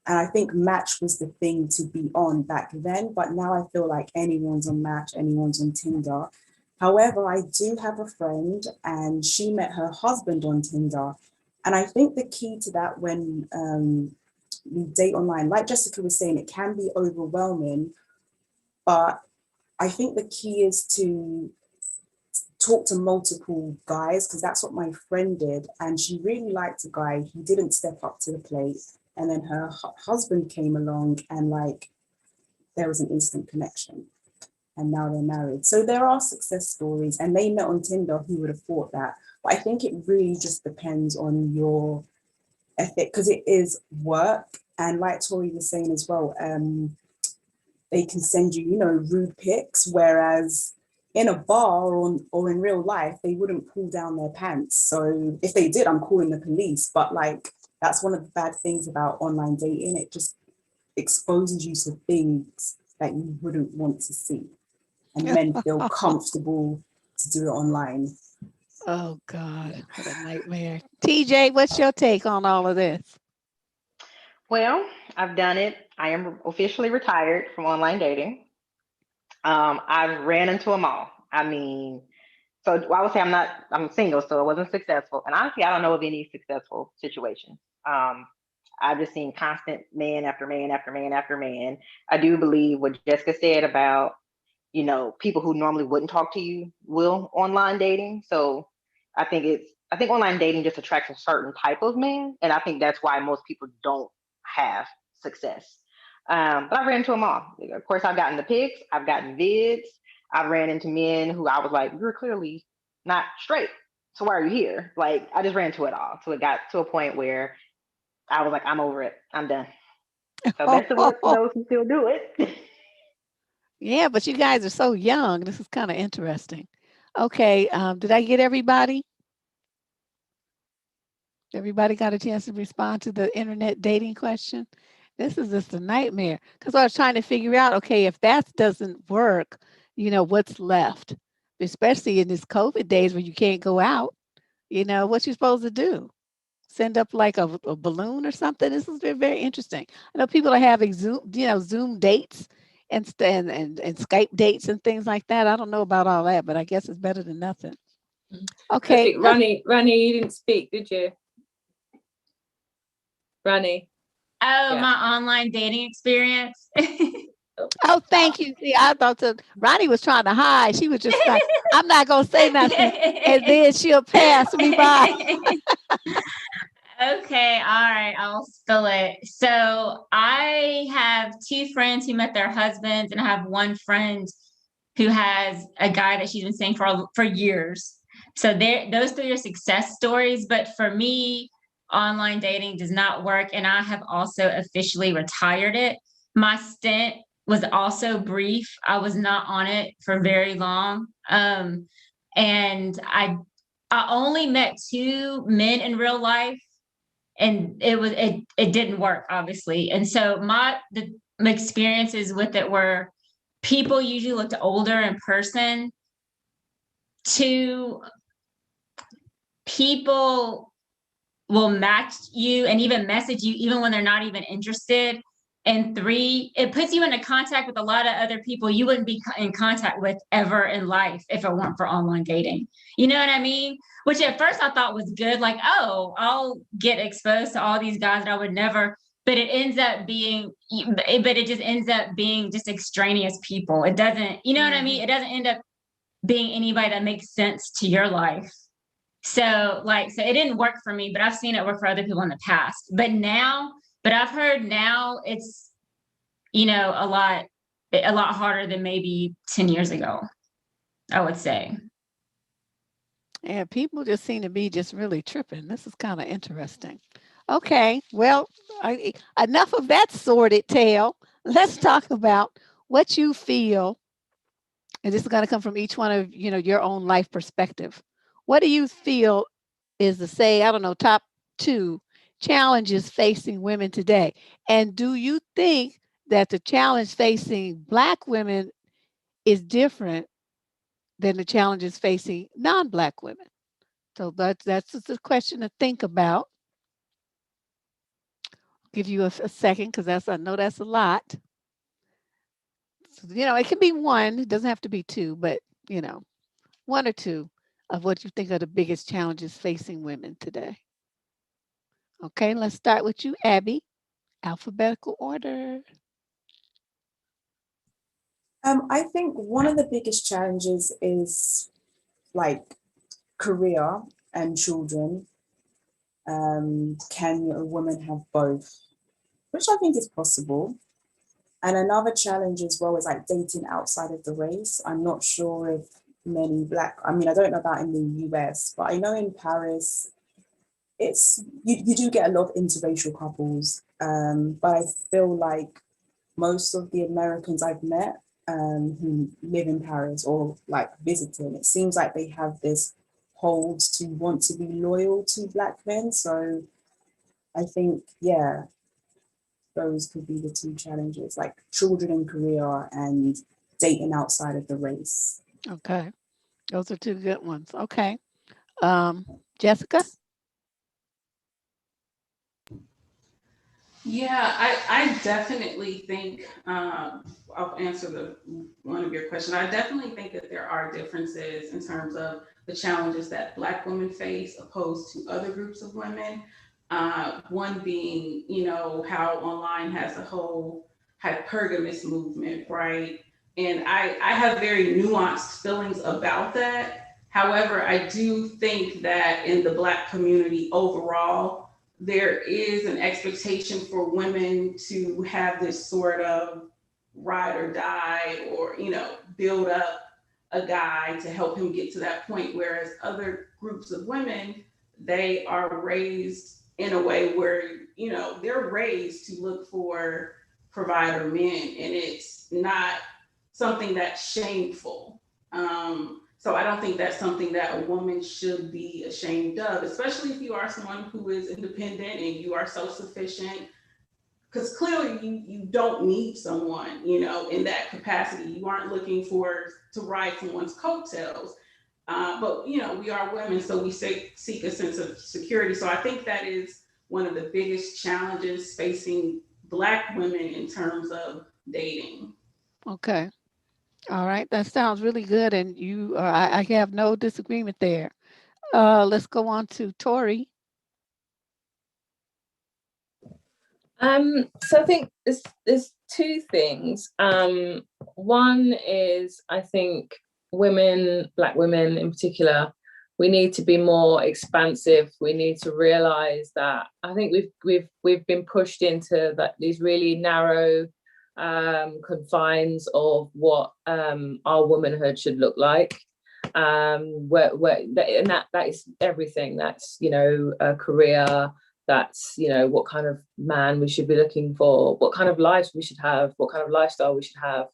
And I think Match was the thing to be on back then, but now I feel like anyone's on Match, anyone's on Tinder. However, I do have a friend and she met her husband on Tinder. And I think the key to that when we date online, like Jessica was saying, it can be overwhelming, but I think the key is to talk to multiple guys, because that's what my friend did. And she really liked a guy. He didn't step up to the plate. And then her husband came along and like there was an instant connection. And now they're married. So there are success stories, and they met on Tinder. Who would have thought that? But I think it really just depends on your ethic, because it is work. And like Tori was saying as well, they can send you, you know, rude pics, whereas in a bar or in real life, they wouldn't pull down their pants. So if they did, I'm calling the police. But like, that's one of the bad things about online dating. It just exposes you to things that you wouldn't want to see. And men feel comfortable to do it online. Oh God, what a nightmare. TJ, what's your take on all of this? Well, I've done it. I am officially retired from online dating. I've ran into them all. I mean, so I would say I'm single, so it wasn't successful. And honestly, I don't know of any successful situations. I've just seen constant man after man after man after man. I do believe what Jessica said about, you know, people who normally wouldn't talk to you will online dating. So I think it's I think online dating just attracts a certain type of man, and I think that's why most people don't have success. But I ran into them all. Of course, I've gotten the pics, I've gotten vids, I've ran into men who I was like, "You're clearly not straight, so why are you here?" Like, I just ran into it all. So it got to a point where I was like, "I'm over it. I'm done." So best of luck to those who still do it. Yeah, but you guys are so young. This is kind of interesting. Okay, did I get everybody? Everybody got a chance to respond to the internet dating question? This is just a nightmare because I was trying to figure out, okay, if that doesn't work, what's left, especially in this COVID days where you can't go out, what you supposed to do? Send up like a balloon or something? This is very, very interesting. I know people are having Zoom dates and Skype dates and things like that. I don't know about all that, but I guess it's better than nothing. Okay. I think Rani, you didn't speak, did you? Rani. Oh, yeah. My online dating experience. Oh, thank you. See, I thought Ronnie was trying to hide. She was just like, I'm not going to say nothing. And then she'll pass me by. Okay, all right, I'll spill it. So I have 2 friends who met their husbands, and I have one friend who has a guy that she's been seeing for years. So those 3 are success stories. But for me, online dating does not work, and I have also officially retired it. My stint was also brief. I was not on it for very long, and I only met 2 men in real life, and it didn't work, obviously. And so my experiences with it were, people usually looked older in person. 2, people will match you and even message you even when they're not even interested. And 3, it puts you into contact with a lot of other people you wouldn't be in contact with ever in life if it weren't for online dating. You know what I mean? Which at first I thought was good. Like, oh, I'll get exposed to all these guys that I would never, but it just ends up being just extraneous people. It doesn't, you know what I mean? It doesn't end up being anybody that makes sense to your life. So it didn't work for me, but I've seen it work for other people in the past. But I've heard now it's, a lot harder than maybe 10 years ago, I would say. Yeah, people just seem to be just really tripping. This is kind of interesting. Okay, well, enough of that sordid tale. Let's talk about what you feel, and this is going to come from each one of your own life perspective. What do you feel is I don't know, top 2 challenges facing women today? And do you think that the challenge facing Black women is different than the challenges facing non-Black women? So that's just a question to think about. I'll give you a second because I know that's a lot. So, it can be one, it doesn't have to be 2, but 1 or 2 of what you think are the biggest challenges facing women today. Okay, let's start with you, Abby. Alphabetical order. I think one of the biggest challenges is like career and children. Can a woman have both? Which I think is possible. And another challenge as well is like dating outside of the race. I'm not sure if many Black, I don't know about in the US, but I know in Paris, you do get a lot of interracial couples. But I feel like most of the Americans I've met who live in Paris or like visiting, it seems like they have this hold to want to be loyal to Black men. So I think, yeah, those could be the 2 challenges, like children and career and dating outside of the race. Okay, those are 2 good ones. Okay, Jessica? Yeah, I definitely think I'll answer one of your questions. I definitely think that there are differences in terms of the challenges that Black women face opposed to other groups of women. One being, how online has a whole hypergamous movement, right? And I have very nuanced feelings about that. However, I do think that in the Black community overall, there is an expectation for women to have this sort of ride or die, or, build up a guy to help him get to that point. Whereas other groups of women, they are raised in a way where, they're raised to look for provider men, and it's not something that's shameful. So I don't think that's something that a woman should be ashamed of, especially if you are someone who is independent and you are self-sufficient. Because clearly you don't need someone, in that capacity. You aren't looking to ride someone's coattails. But we are women, so we seek a sense of security. So I think that is one of the biggest challenges facing Black women in terms of dating. Okay. All right. That sounds really good. And I have no disagreement there. Let's go on to Tori. So I think there's two things. One is, I think Black women in particular, we need to be more expansive. We need to realize that I think we've been pushed into these really narrow confines of what our womanhood should look like. And that is everything. That's a career. That's what kind of man we should be looking for, what kind of lives we should have, what kind of lifestyle we should have.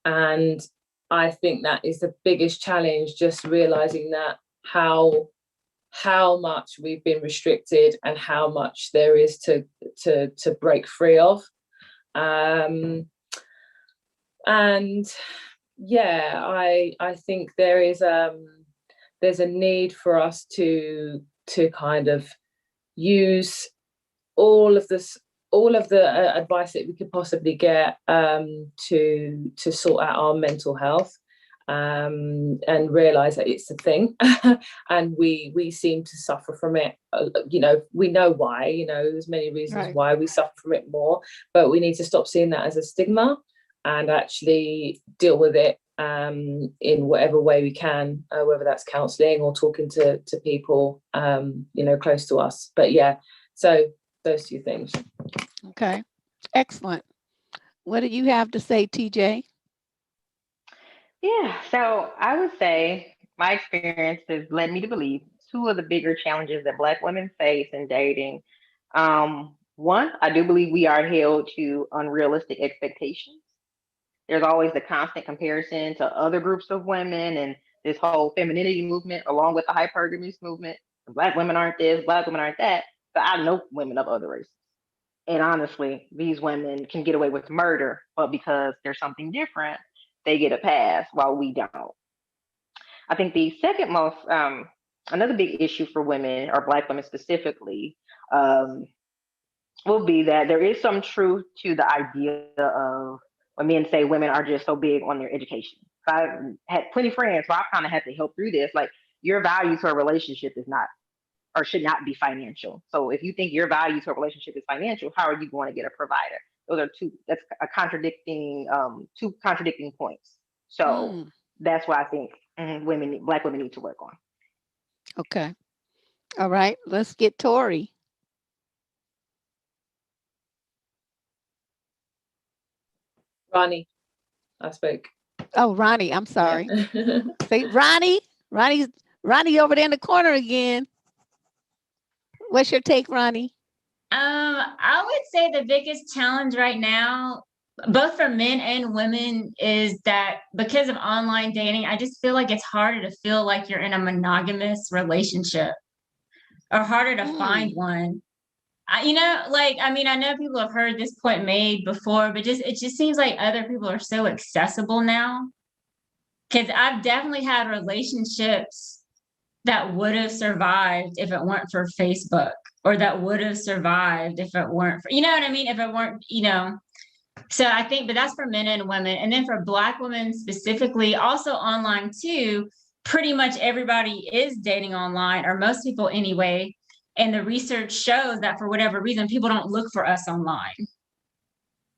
And I think that is the biggest challenge, just realizing that how much we've been restricted and how much there is to break free of. And yeah, I think there's a need for us to kind of use all of the advice that we could possibly get to sort out our mental health, and realize that it's a thing. And we seem to suffer from it. We know why. There's many reasons why we suffer from it more, but we need to stop seeing that as a stigma and actually deal with it in whatever way we can, whether that's counselling or talking to people close to us. But yeah, so those two things. Okay, excellent. What do you have to say, TJ? Yeah, so I would say my experience has led me to believe two of the bigger challenges that Black women face in dating. One, I do believe we are held to unrealistic expectations. There's always the constant comparison to other groups of women and this whole femininity movement, along with the hypergamy movement. Black women aren't this, Black women aren't that. But I know women of other races. And honestly, these women can get away with murder, but because there's something different, they get a pass while we don't. I think the second most, another big issue for women, or Black women specifically, will be that there is some truth to the idea of when men say women are just so big on their education. So I had plenty of friends, so I kind of had to help through this. Like, your value to a relationship is not, or should not be, financial. So if you think your value to a relationship is financial, how are you going to get a provider? That's a contradicting, two contradicting points. So that's why I think Black women need to work on. Okay. All right, let's get Tori. Ronnie, I spoke. Oh, Ronnie, I'm sorry. Yeah. Say Ronnie over there in the corner again. What's your take, Ronnie? I would say the biggest challenge right now, both for men and women, is that because of online dating, I just feel like it's harder to feel like you're in a monogamous relationship, or harder to find one. I know people have heard this point made before, but it just seems like other people are so accessible now. Because I've definitely had relationships that would have survived if it weren't for Facebook, or that would have survived if it weren't for, what I mean? If it weren't, So I think, but that's for men and women. And then for Black women specifically, also online too, pretty much everybody is dating online, or most people anyway. And the research shows that for whatever reason, people don't look for us online.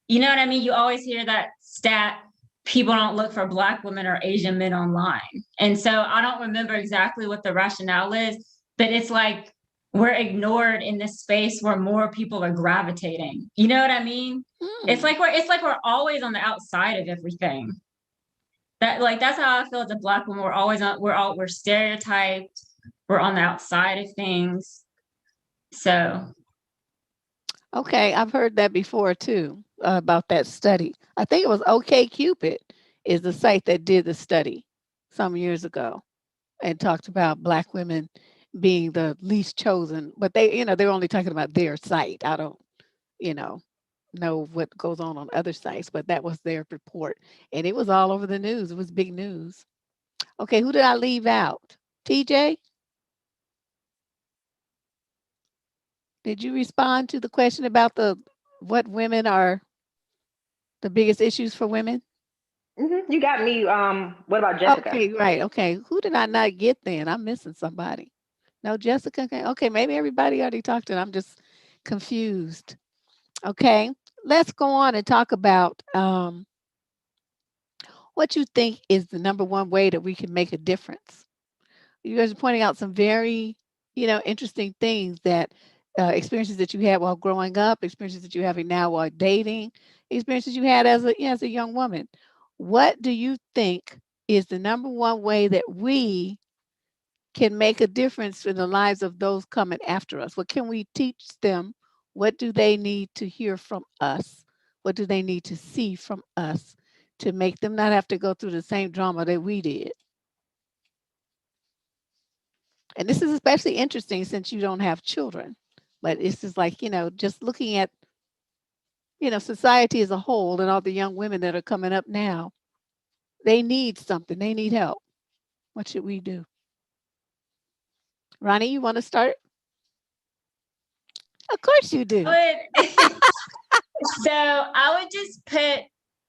You know what I mean? You always hear that stat people don't look for Black women or Asian men online. And so I don't remember exactly what the rationale is, but it's like we're ignored in this space where more people are gravitating. You know what I mean? It's like we're always on the outside of everything. That's how I feel as a Black woman. We're stereotyped. We're on the outside of things. So Okay, I've heard that before too, about that study. I think it was OkCupid is the site that did the study some years ago and talked about Black women being the least chosen, but they're only talking about their site. I don't, you know what goes on other sites, but that was their report, and it was all over the news. It was big news. Okay, who did I leave out? TJ, did you respond to the question about what women are the biggest issues for women? You got me. What about Jessica? Okay, right. Okay, who did I not get then? I'm missing somebody. No, Jessica. Okay, maybe everybody already talked, and I'm just confused. Okay, let's go on and talk about what you think is the number one way that we can make a difference. You guys are pointing out some very, interesting things that experiences that you had while growing up, experiences that you're having now while dating, experiences you had as a young woman. What do you think is the number one way that we can make a difference in the lives of those coming after us? What can we teach them? What do they need to hear from us? What do they need to see from us to make them not have to go through the same drama that we did? And this is especially interesting since you don't have children. But it's just like, just looking at, society as a whole and all the young women that are coming up now, they need something. They need help. What should we do? Ronnie, you want to start? Of course you do. so I would just put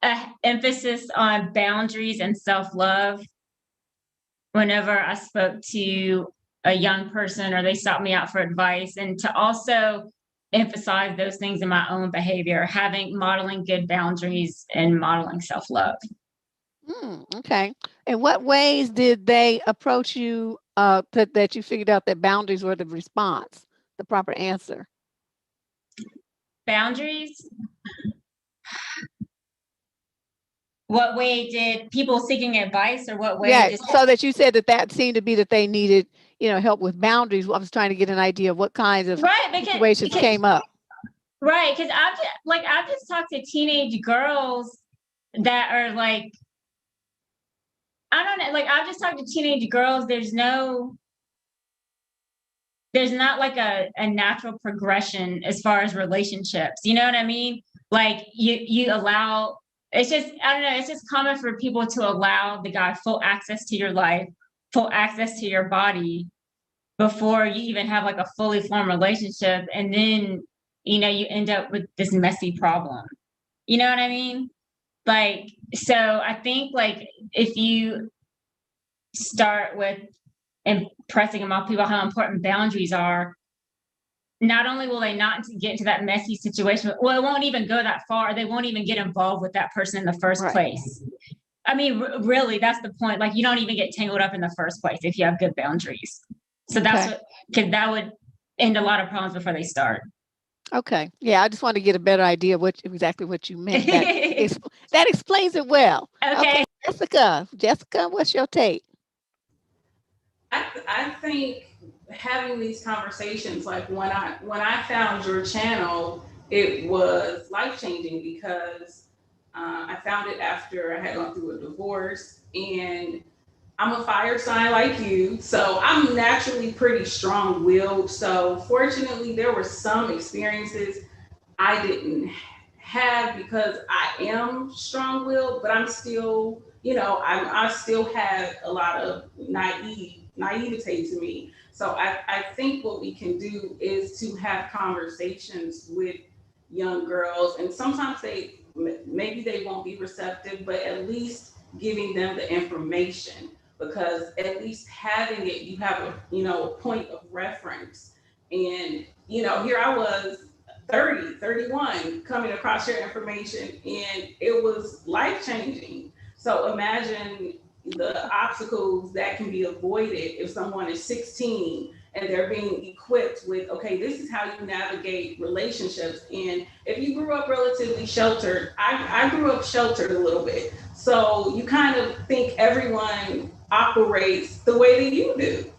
an emphasis on boundaries and self-love whenever I spoke to a young person or they sought me out for advice, and to also emphasize those things in my own behavior, modeling good boundaries and modeling self-love. Okay. In what ways did they approach you that you figured out that boundaries were the response, the proper answer? Boundaries? What way did people seeking advice, or what way? Yeah, so that you said that seemed to be that they needed, help with boundaries. I was trying to get an idea of what kinds of situations came up. Right, because I've just talked to teenage girls that are like, I don't know, like I've just talked to teenage girls. There's not like a natural progression as far as relationships. You know what I mean? Like you allow, it's just, I don't know, it's just common for people to allow the guy full access to your life, full access to your body before you even have like a fully formed relationship. And then, you end up with this messy problem. You know what I mean? Like, so I think like if you start with impressing on people how important boundaries are, not only will they not get into that messy situation, well, it won't even go that far. They won't even get involved with that person in the first place. I mean, really, that's the point. Like, you don't even get tangled up in the first place if you have good boundaries. So because that would end a lot of problems before they start. Okay. Yeah, I just want to get a better idea of exactly what you meant. That explains it well. Okay. Jessica, what's your take? I think having these conversations, like when I found your channel, it was life changing because I found it after I had gone through a divorce, and I'm a fire sign like you, so I'm naturally pretty strong willed. So fortunately, there were some experiences I didn't have because I am strong willed, but I'm still, I still have a lot of naivete to me. So I think what we can do is to have conversations with young girls, and sometimes maybe they won't be receptive, but at least giving them the information, because at least having it, you have a point of reference. And here I was 30, 31, coming across your information, and it was life changing. So imagine the obstacles that can be avoided if someone is 16 and they're being equipped with, okay, this is how you navigate relationships. And if you grew up relatively sheltered, I grew up sheltered a little bit. So you kind of think everyone operates the way that you do.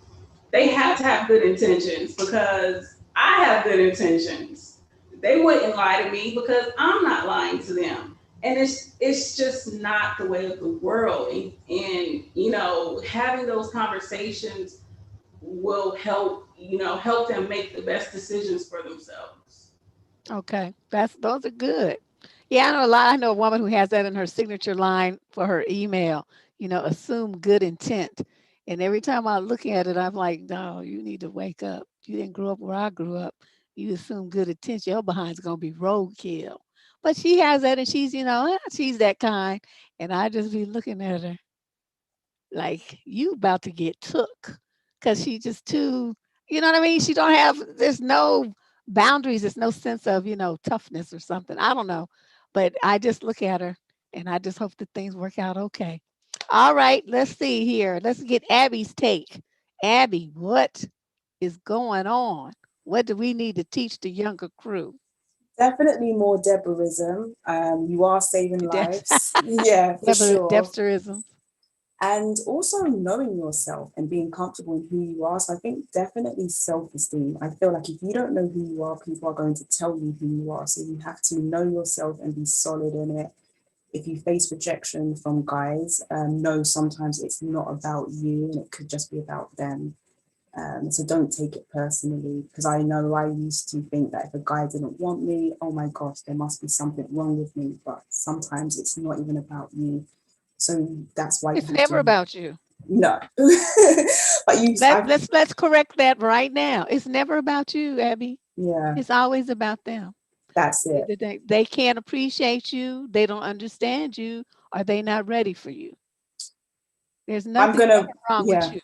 They have to have good intentions because I have good intentions. They wouldn't lie to me because I'm not lying to them. And it's just not the way of the world. And you know, having those conversations will help, you know, help them make the best decisions for themselves. Okay, those are good. Yeah, I know a lot. I know a woman who has that in her signature line for her email. Assume good intent. And every time I look at it, I'm like, no, you need to wake up. You didn't grow up where I grew up. You assume good intent. Your behind's gonna be roadkill. But she has that, and she's that kind. And I just be looking at her like you about to get took because she just too, you know what I mean? She don't have, there's no boundaries. There's no sense of, toughness or something. I don't know. But I just look at her and I just hope that things work out okay. All right, let's see here. Let's get Abby's take. Abby, what is going on? What do we need to teach the younger crew? Definitely more Deborhism. You are saving Debs- lives. Yeah, for sure. Debsterism. And also knowing yourself and being comfortable in who you are. So I think definitely self-esteem. I feel like if you don't know who you are, people are going to tell you who you are. So you have to know yourself and be solid in it. If you face rejection from guys, know sometimes it's not about you and it could just be about them. So don't take it personally, because I know I used to think that if a guy didn't want me, oh my gosh, there must be something wrong with me. But sometimes it's not even about you. So that's why you It's have never to about you. no. But you, Let's correct that right now. It's never about you, Abby. yeah, It's always about them. that's it. They can't appreciate you, they don't understand you, or they not ready for you. There's I'm nothing gonna, wrong with yeah, you. Okay?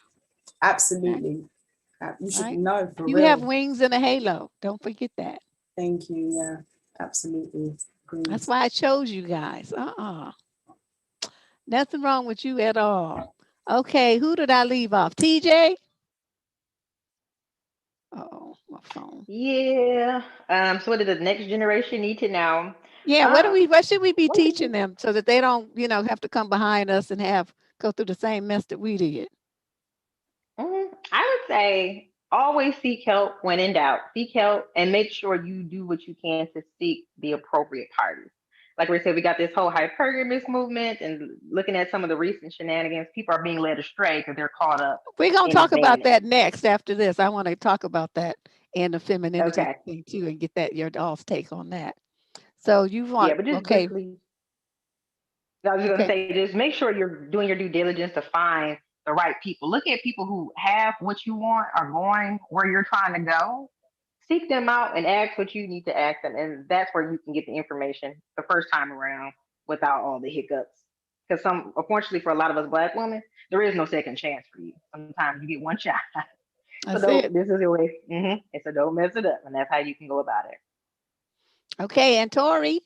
absolutely. You should Right? know for You have real. wings and a halo. Don't forget that. Thank you. Yeah, absolutely. Agreed. That's why I chose you guys. Nothing wrong with you at all. Okay, who did I leave off? TJ? Oh, my phone. Yeah. So what does the next generation need to know? Yeah, Um, what should we be one teaching thing, them so that they don't, have to come behind us and go through the same mess that we did? I would say always seek help when in doubt. Seek help and make sure you do what you can to seek the appropriate parties. Like we said, we got this whole hypergamous movement, and looking at some of the recent shenanigans, people are being led astray because they're caught up We're gonna in talk about abandonment. that next after this. I want to talk about that and the femininity Okay. thing too, and get that your all's take on that. So you Yeah, want but just okay, briefly, I was going to okay. say, just make sure you're doing your due diligence to find the right people. Look at people who have what you want, are going where you're trying to go. Seek them out and ask what you need to ask them. And that's where you can get the information the first time around without all the hiccups. Because unfortunately, for a lot of us Black women, there is no second chance for you. Sometimes you get one shot. So That's it. this is your way. It's a don't mess it up. And that's how you can go about it. Okay, and Tori.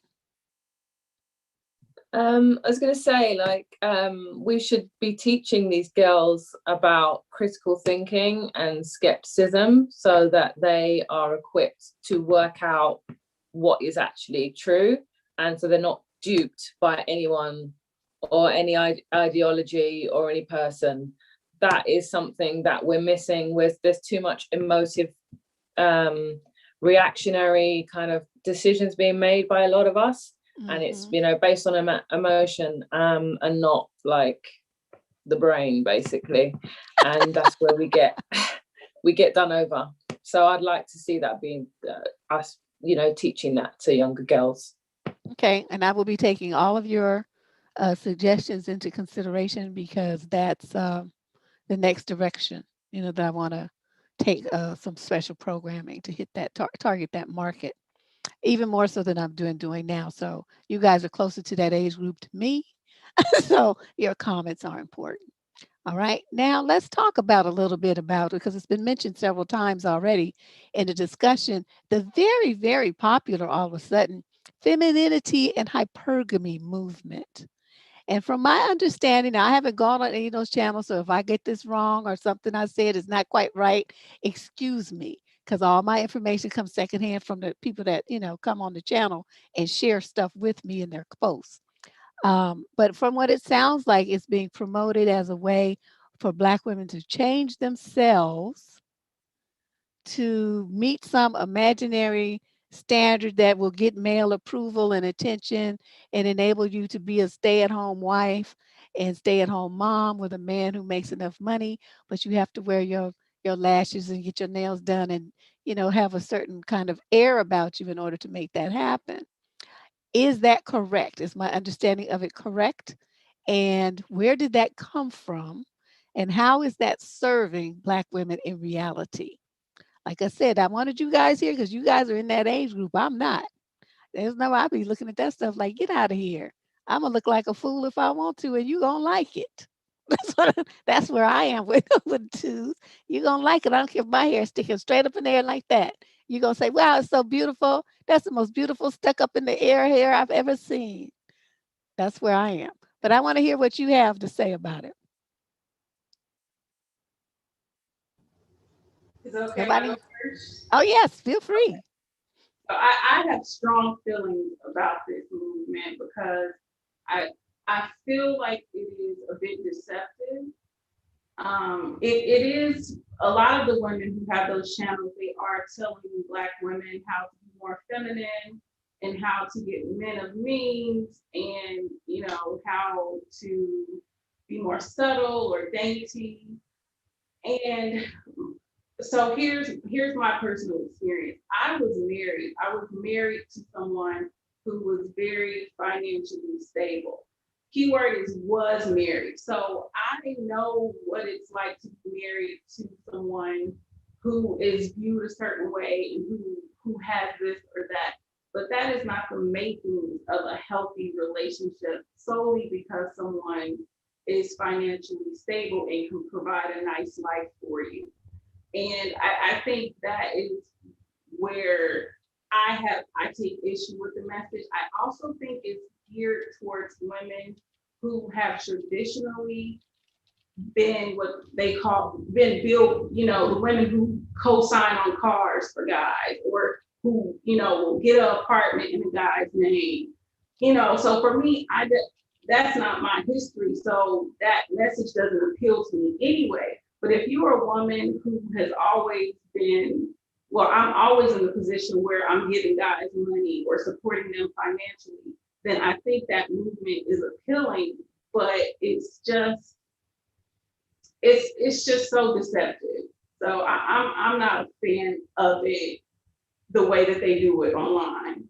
I was going to say, like, we should be teaching these girls about critical thinking and skepticism so that they are equipped to work out what is actually true. And so they're not duped by anyone or any ideology or any person. That is something that we're missing there's too much emotive, reactionary kind of decisions being made by a lot of us. And it's based on emotion, and not like the brain, basically. And that's where we get done over. So I'd like to see that being us teaching that to younger girls. Okay, and I will be taking all of your suggestions into consideration because that's the next direction. That I want to take some special programming to hit that target that market even more so than I'm doing now. So you guys are closer to that age group to me. So your comments are important. All right. Now let's talk about a little bit about it because it's been mentioned several times already in the discussion. The very, very popular all of a sudden femininity and hypergamy movement. And from my understanding, I haven't gone on any of those channels. So if I get this wrong or something I said is not quite right, excuse me, because all my information comes secondhand from the people that, come on the channel and share stuff with me in their posts. But from what it sounds like, it's being promoted as a way for Black women to change themselves to meet some imaginary standard that will get male approval and attention and enable you to be a stay-at-home wife and stay-at-home mom with a man who makes enough money, but you have to wear your lashes and get your nails done and have a certain kind of air about you in order to make that happen. Is that correct? Is my understanding of it correct? And where did that come from? And how is that serving Black women in reality? Like I said, I wanted you guys here because you guys are in that age group. I'm not. There's no, I'll be looking at that stuff like, get out of here. I'm gonna look like a fool if I want to, and you gonna like it. That's where I am with with twos. You gonna like it. I don't care if my hair is sticking straight up in the air like that. You gonna say, wow, it's so beautiful. That's the most beautiful stuck up in the air hair I've ever seen. That's where I am. But I want to hear what you have to say about it. Is it okay if I Nobody? go first? Oh yes, feel free. So I have strong feelings about this movement because I I feel like it is a bit deceptive. It is a lot of the women who have those channels. They are telling Black women how to be more feminine and how to get men of means, and how to be more subtle or dainty. And so here's my personal experience. I was married to someone who was very financially stable. Keyword is was married. So I know what it's like to be married to someone who is viewed a certain way and who has this or that. But that is not the makings of a healthy relationship solely because someone is financially stable and can provide a nice life for you. And I think that is where I take issue with the message. I also think it's geared towards women who have traditionally been what they call been built, the women who co-sign on cars for guys or who, will get an apartment in a guy's name. So for me, that's not my history. So that message doesn't appeal to me anyway. But if you're a woman who has always been, well, I'm always in the position where I'm giving guys money or supporting them financially, then I think that movement is appealing, but it's just so deceptive. So I'm not a fan of it the way that they do it online.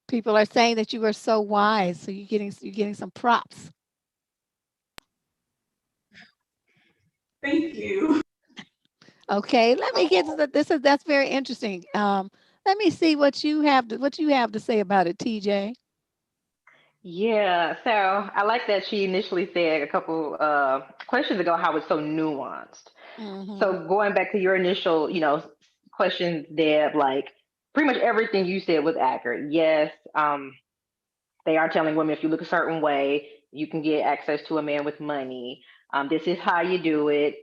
People are saying that you are so wise, so you're getting some props. Thank you. Okay, let me get to that's very interesting. Let me see what you have to say about it, TJ. Yeah, so I like that she initially said a couple questions ago how it's so nuanced. Hmm. So going back to your initial, questions, Deb, like pretty much everything you said was accurate. Yes, they are telling women if you look a certain way, you can get access to a man with money. This is how you do it.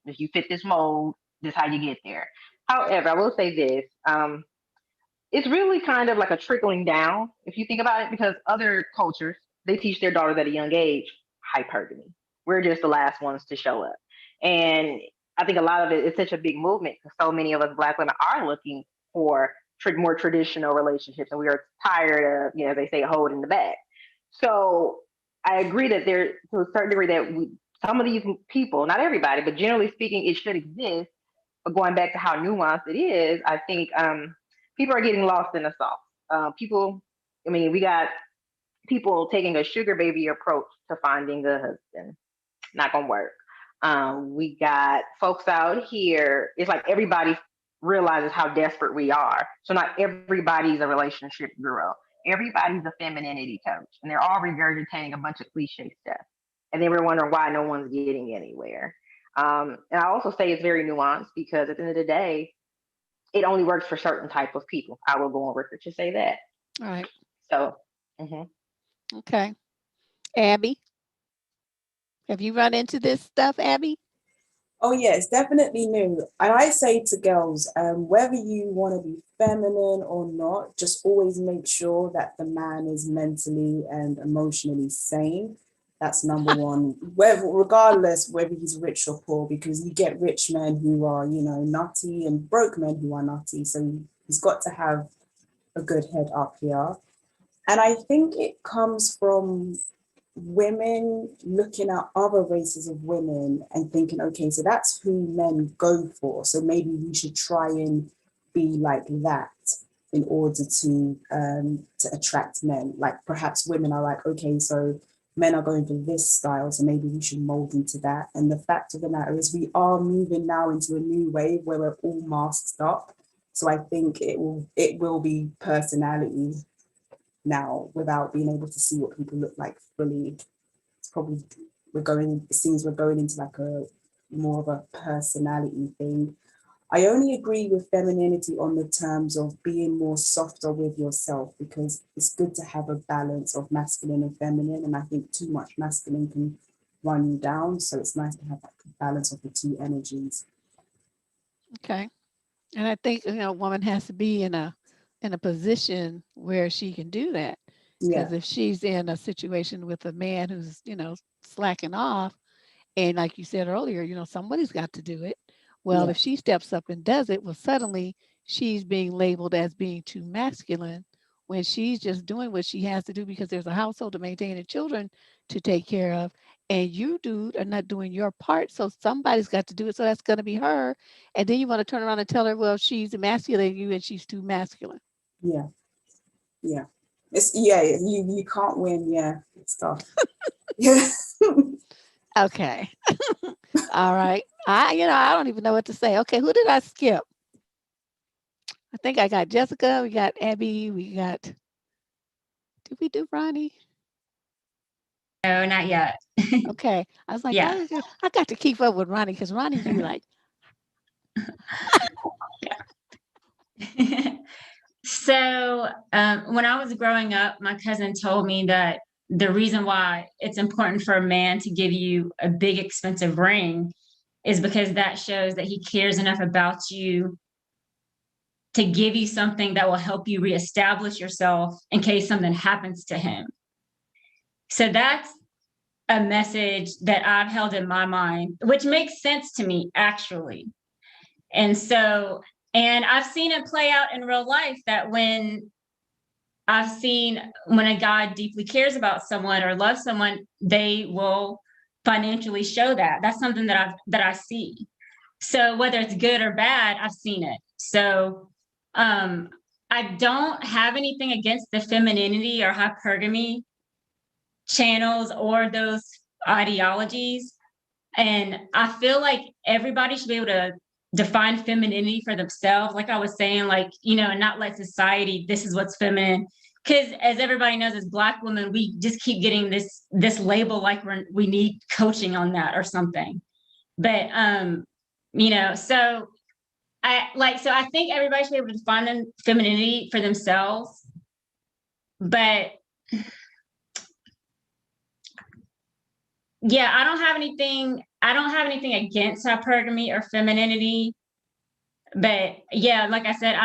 If you fit this mold, this is how you get there. However, I will say this. It's really kind of like a trickling down if you think about it, because other cultures they teach their daughters at a young age hypergamy. We're just the last ones to show up, and I think a lot of it is such a big movement because so many of us Black women are looking for more traditional relationships, and we are tired of they say holding the bag. So I agree that there to a certain degree that some of these people, not everybody, but generally speaking, it should exist. But going back to how nuanced it is, I think people are getting lost in the sauce. People, I mean, we got people taking a sugar baby approach to finding a husband. Not gonna work. We got folks out here. It's like everybody realizes how desperate we are. So not everybody's a relationship guru. Everybody's a femininity coach, and they're all regurgitating a bunch of cliche stuff. And then we're wondering why no one's getting anywhere. And I also say it's very nuanced because at the end of the day, it only works for certain type of people. I will go on record to say that. All right. So, mhm. Okay. Abby, have you run into this stuff, Abby? Oh yeah, it's definitely new. And I say to girls, whether you want to be feminine or not, just always make sure that the man is mentally and emotionally sane. That's number one. Whether, regardless whether he's rich or poor, because you get rich men who are, nutty, and broke men who are nutty. So he's got to have a good head up here. And I think it comes from women looking at other races of women and thinking, okay, so that's who men go for. So maybe we should try and be like that in order to attract men. Like perhaps women are like, okay, so men are going for this style, so maybe we should mold into that. And the fact of the matter is, we are moving now into a new wave where we're all masked up. So I think it will be personality now without being able to see what people look like fully. It's probably it seems we're going into like a more of a personality thing. I only agree with femininity on the terms of being more softer with yourself, because it's good to have a balance of masculine and feminine. And I think too much masculine can run you down. So it's nice to have that balance of the two energies. Okay. And I think, a woman has to be in a position where she can do that. Yeah, Because if she's in a situation with a man who's, slacking off, and like you said earlier, somebody's got to do it. Well, yeah, if she steps up and does it, well, suddenly she's being labeled as being too masculine when she's just doing what she has to do because there's a household to maintain and children to take care of. And you, dude, are not doing your part. So somebody's got to do it. So that's going to be her. And then you want to turn around and tell her, well, she's emasculating you and she's too masculine. yeah, yeah. You can't win. Yeah, it's tough. Yeah. Okay. All right. I don't even know what to say. Okay. Who did I skip? I think I got Jessica. We got Abby. Did we do Ronnie? No, not yet. Okay. I was like, Yeah. I got to keep up with Ronnie because Ronnie be like, So, when I was growing up, my cousin told me that the reason why it's important for a man to give you a big, expensive ring is because that shows that he cares enough about you to give you something that will help you reestablish yourself in case something happens to him. So that's a message that I've held in my mind, which makes sense to me, actually. And so, and I've seen it play out in real life that I've seen when a guy deeply cares about someone or loves someone, they will financially show that. That's something that I see. So whether it's good or bad, I've seen it. So um, I don't have anything against the femininity or hypergamy channels or those ideologies. And I feel like everybody should be able to define femininity for themselves. Like I was saying, like, and not let society, this is what's feminine. Because as everybody knows, as Black women, we just keep getting this label like we need coaching on that or something. But so I think everybody should be able to define femininity for themselves. But yeah, I don't have anything against hypergamy or femininity. But yeah, like I said,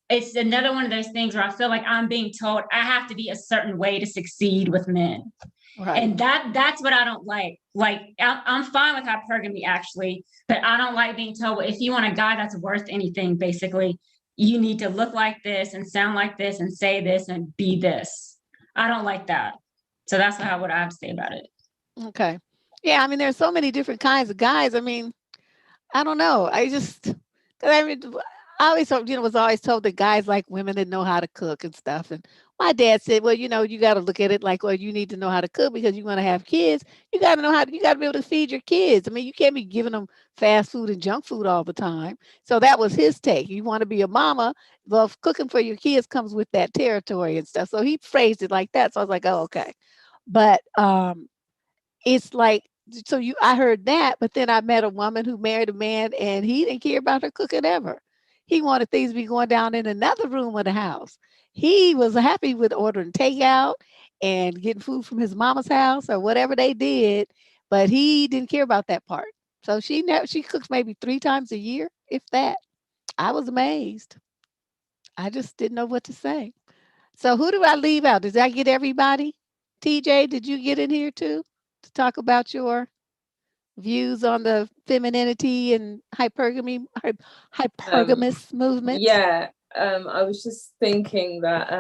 it's another one of those things where I feel like I'm being told I have to be a certain way to succeed with men. right. And that's what I don't like. Like I'm fine with hypergamy actually, but I don't like being told, well, if you want a guy that's worth anything, basically, you need to look like this and sound like this and say this and be this. I don't like that. So that's what I have to say about it. Okay. Yeah. I mean, there's so many different kinds of guys. I mean, I don't know. Cause I mean, I always told, was always told that guys like women that know how to cook and stuff. And my dad said, well, you got to look at it like, well, you need to know how to cook because you want to have kids. You got to be able to feed your kids. I mean, you can't be giving them fast food and junk food all the time. So that was his take. You want to be a mama. Well, cooking for your kids comes with that territory and stuff. So he phrased it like that. So I was like, oh, okay. But, it's like, so I heard that, but then I met a woman who married a man and he didn't care about her cooking ever. He wanted things to be going down in another room of the house. He was happy with ordering takeout and getting food from his mama's house or whatever they did, but he didn't care about that part. So she cooks maybe 3 times a year, if that. I was amazed. I just didn't know what to say. So who do I leave out? Does that get everybody? TJ, did you get in here too to talk about your views on the femininity and Um, hypergamous movements? yeah, I was just thinking that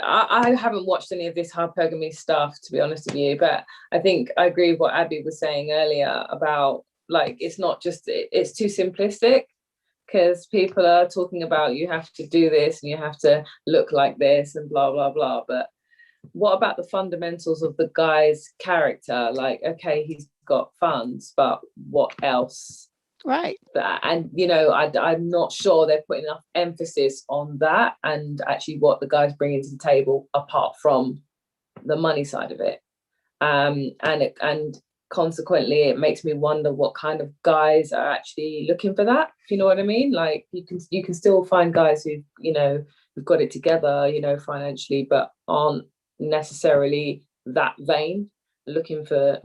I haven't watched any of this hypergamy stuff, to be honest with you, but I think I agree with what Abby was saying earlier about, like, it's not just, it's too simplistic, because people are talking about you have to do this and you have to look like this and blah, blah, blah. But what about the fundamentals of the guy's character? Like, okay, he's got funds, but what else? Right. And I'm not sure they're putting enough emphasis on that and actually what the guy's bringing to the table apart from the money side of it. And consequently, it makes me wonder what kind of guys are actually looking for that, if you know what I mean. Like, you can still find guys who've got it together, financially, but aren't necessarily that vain, looking for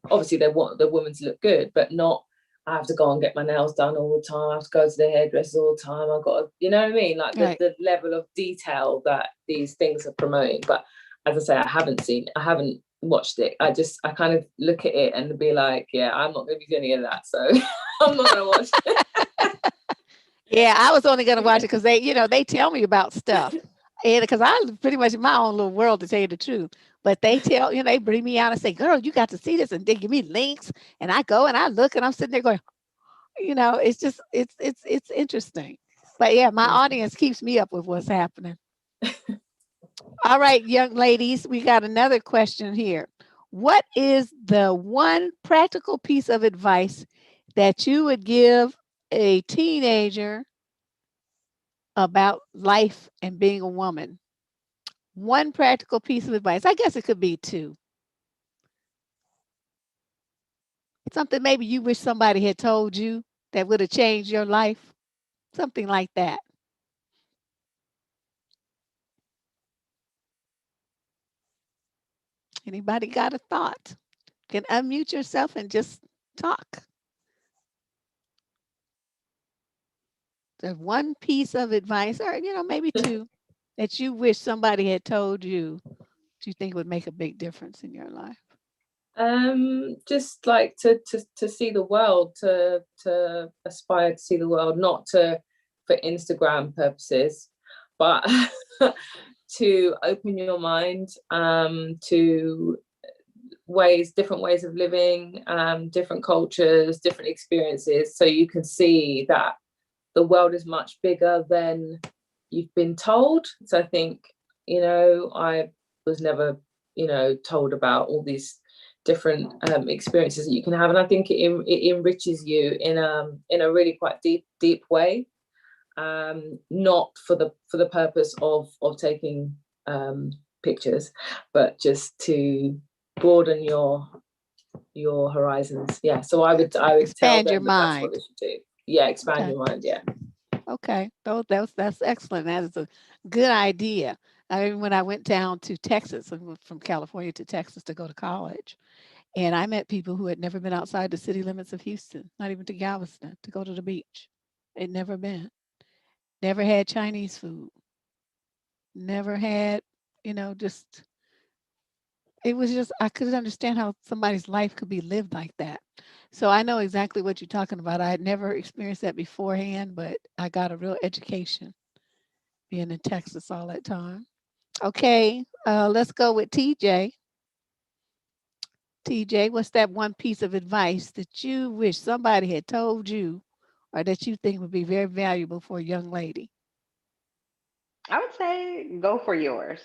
obviously they want the woman to look good, but not, I have to go and get my nails done all the time, I have to go to the hairdresser all the time, I've got to, you know what I mean? Like, right. the level of detail that these things are promoting. But as I say, I haven't watched it. I kind of look at it and be like, yeah, I'm not going to be doing any of that, so I'm not going to watch it. Yeah, I was only going to watch it because they tell me about stuff. And because I'm pretty much in my own little world, to tell you the truth. But they they bring me out and say, girl, you got to see this. And they give me links. And I go and I look and I'm sitting there going, it's just, it's interesting. But yeah, my audience keeps me up with what's happening. All right, young ladies, we got another question here. What is the one practical piece of advice that you would give a teenager about life and being a woman? One practical piece of advice. I guess it could be two. Something maybe you wish somebody had told you that would have changed your life. Something like that. Anybody got a thought? Can unmute yourself and just talk. There's one piece of advice, or maybe two, that you wish somebody had told you that you think would make a big difference in your life. Just like to see the world, to aspire to see the world, not for Instagram purposes, but to open your mind to different ways of living, different cultures, different experiences, so you can see that the world is much bigger than you've been told. So I think, I was never, told about all these different experiences that you can have, and I think it enriches you in a really quite deep way, not for the purpose of taking pictures, but just to broaden your horizons. Yeah, so I would tell Expand your them that's what mind. they should do. Yeah, expand Okay. your mind. Yeah. Okay. That's excellent. That is a good idea. I mean, when I went down to Texas, I went from California to Texas to go to college, and I met people who had never been outside the city limits of Houston, not even to Galveston, to go to the beach. They'd never been, never had Chinese food, never had, just, it was just, I couldn't understand how somebody's life could be lived like that. So I know exactly what you're talking about. I had never experienced that beforehand, but I got a real education being in Texas all that time. Okay, let's go with TJ. TJ, what's that one piece of advice that you wish somebody had told you or that you think would be very valuable for a young lady? I would say go for yours.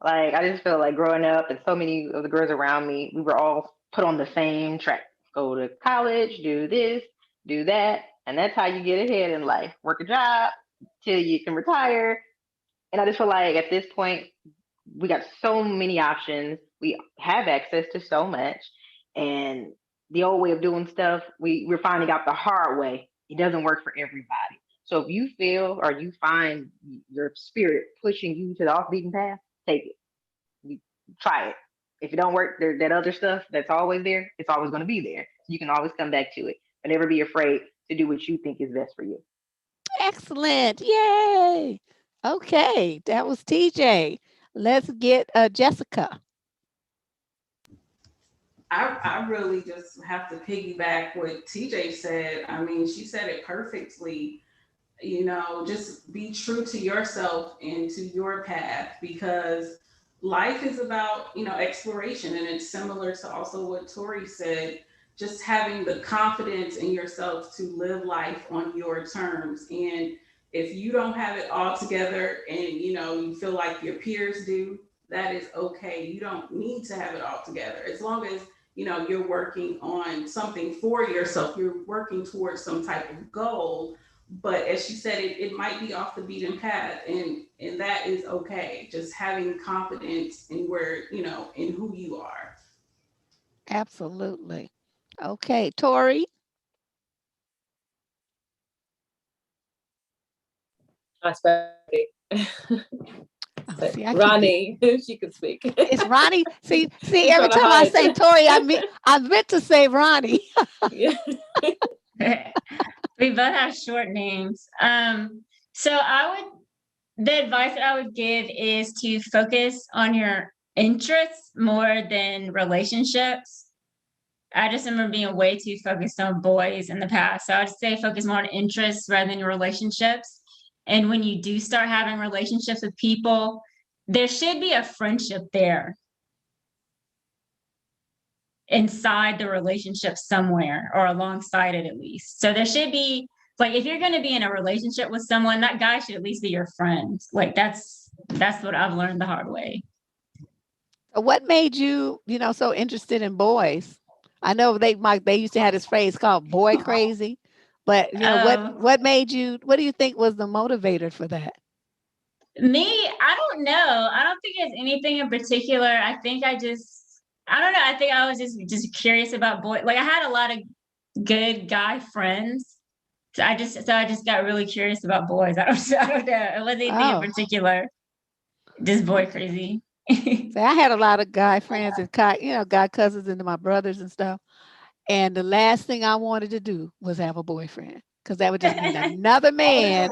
Like, I just feel like growing up and so many of the girls around me, we were all put on the same track. Go to college, do this, do that. And that's how you get ahead in life. Work a job till you can retire. And I just feel like at this point, we got so many options. We have access to so much. And the old way of doing stuff, we're finding out the hard way. It doesn't work for everybody. So if you feel or you find your spirit pushing you to the off beaten path, take it. You try it. If it don't work, that other stuff that's always there, it's always going to be there. You can always come back to it, but never be afraid to do what you think is best for you. Excellent. Yay. Okay, that was TJ. Let's get Jessica. I really just have to piggyback what TJ said. I mean, she said it perfectly. Just be true to yourself and to your path, because life is about, exploration. And it's similar to also what Tori said, just having the confidence in yourself to live life on your terms. And if you don't have it all together and, you feel like your peers do, that is okay. You don't need to have it all together. As long as, you're working on something for yourself, you're working towards some type of goal. But as she said, it might be off the beaten path, and that is okay. Just having confidence in where, in who you are. Absolutely. Okay, Tori. I suppose. Oh, see, I keep it. Rani, if she could speak. It's Ronnie. See, She's every trying to time I hide. say Tori, I meant to say Ronnie. Yeah. We both have short names. So the advice that I would give is to focus on your interests more than relationships. I just remember being way too focused on boys in the past. So I would say focus more on interests rather than your relationships. And when you do start having relationships with people, there should be a friendship there inside the relationship somewhere, or alongside it at least. So there should be, like, if you're going to be in a relationship with someone, that guy should at least be your friend. Like that's what I've learned the hard way. What made you, so interested in boys? I know they used to have this phrase called "boy crazy," but Oh, what made you? What do you think was the motivator for that? me, I don't know. I don't think it's anything in particular. I don't know. I think I was just curious about boys. Like I had a lot of good guy friends. So I just got really curious about boys. I don't know. It wasn't anything in Oh, particular. Just boy crazy. see, I had a lot of guy friends and guy cousins and my brothers and stuff. And the last thing I wanted to do was have a boyfriend, because that would just mean another man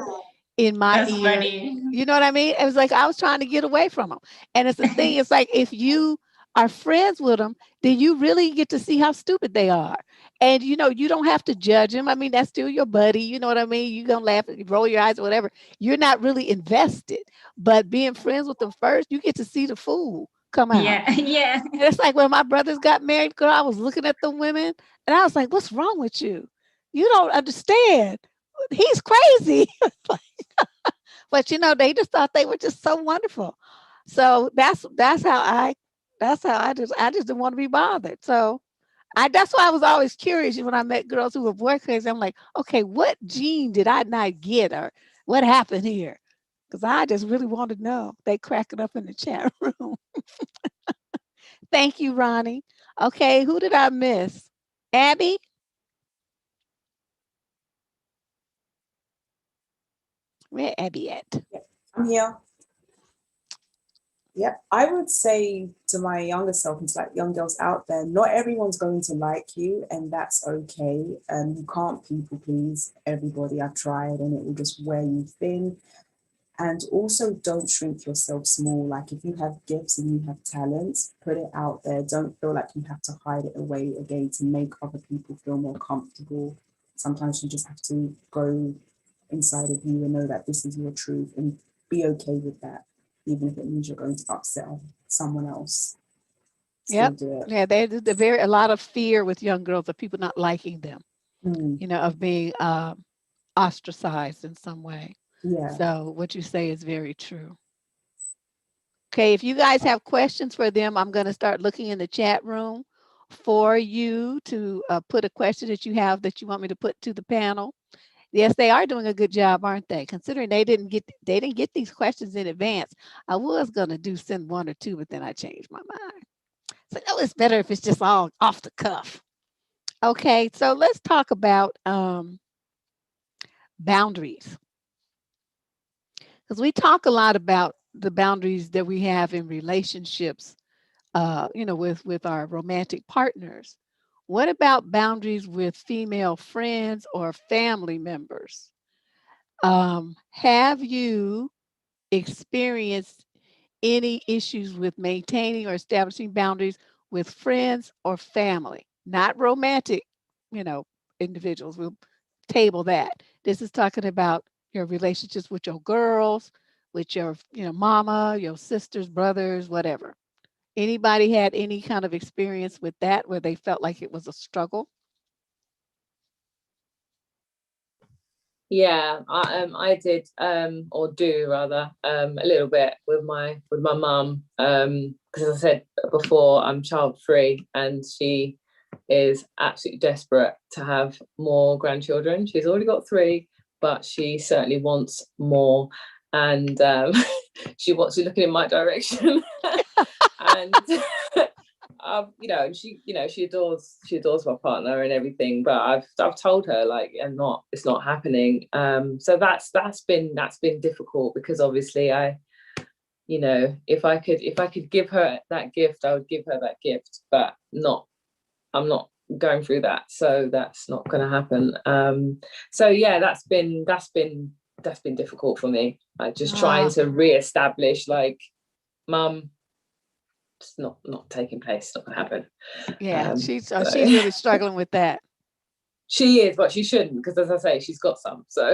in my That's ear. funny. You know what I mean? It was like I was trying to get away from them. And it's the thing, it's like if you are friends with them, then you really get to see how stupid they are. And you don't have to judge them. I mean, that's still your buddy. You know what I mean? You're gonna laugh, roll your eyes or whatever. You're not really invested. But being friends with them first, you get to see the fool come out. Yeah, yeah, And it's like when my brothers got married, girl, I was looking at the women and I was like, what's wrong with you? You don't understand. He's crazy. But they just thought they were just so wonderful. So that's how I just didn't want to be bothered. So that's why I was always curious when I met girls who were boy crazy. I'm like, okay, what gene did I not get, or what happened here? Because I just really wanted to know. They cracking up in the chat room. Thank you, Ronnie. Okay, who did I miss? Abby? Where Abby at? I'm here. Yep. I would say to my younger self and to like young girls out there, not everyone's going to like you, and that's okay. You can't people please everybody. I've tried, and it will just wear you thin. And also, don't shrink yourself small. Like if you have gifts and you have talents, put it out there. Don't feel like you have to hide it away again to make other people feel more comfortable. Sometimes you just have to go inside of you and know that this is your truth, and be okay with that, even if it means you're going to upset someone else. Still Yep. do it. Yeah, there's a lot of fear with young girls of people not liking them, of being ostracized in some way. Yeah. So what you say is very true. Okay, if you guys have questions for them, I'm going to start looking in the chat room for you to put a question that you have that you want me to put to the panel. Yes, they are doing a good job, aren't they? Considering they didn't get these questions in advance. I was going to send one or two, but then I changed my mind. So no, it's better if it's just all off the cuff. Okay, so let's talk about boundaries. because we talk a lot about the boundaries that we have in relationships, with our romantic partners. What about boundaries with female friends or family members? Have you experienced any issues with maintaining or establishing boundaries with friends or family? Not romantic, you know, individuals. We'll table that. This is talking about your relationships with your girls, with your, mama, your sisters, brothers, whatever. Anybody had any kind of experience with that where they felt like it was a struggle? Yeah, I did or do rather a little bit with my mum, because as I said before, I'm child free and she is absolutely desperate to have more grandchildren. She's already got 3, but she certainly wants more, and she wants you looking in my direction. And she adores my partner and everything, but I've told her like it's not happening. So that's been difficult, because obviously if I could give her that gift, I would give her that gift, but I'm not going through that, so that's not going to happen. So yeah, that's been difficult for me. Like just trying to reestablish, like, mum, it's not taking place. It's not going to happen. Yeah, she's really struggling with that. She is, but she shouldn't, because as I say, she's got some, so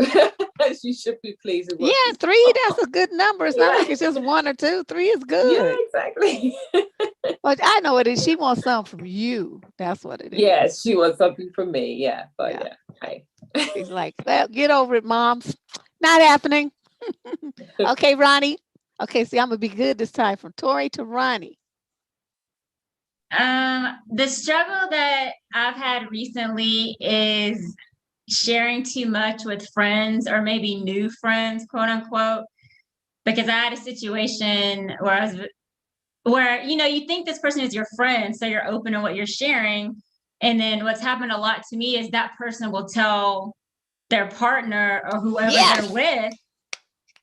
she should be pleased with what. Yeah, 3, that's a good number. It's not like it's just 1 or 2. 3 is good. Yeah, exactly. But I know it is. She wants something from you. That's what it is. Yes, she wants something from me. Yeah, but yeah. Hey. She's like, well, get over it, moms. Not happening. Okay, Ronnie. Okay, see, I'm gonna be good this time. From Tori to Ronnie. The struggle that I've had recently is sharing too much with friends, or maybe new friends, quote unquote, because I had a situation where you think this person is your friend, so you're open to what you're sharing, and then what's happened a lot to me is that person will tell their partner or whoever they're with,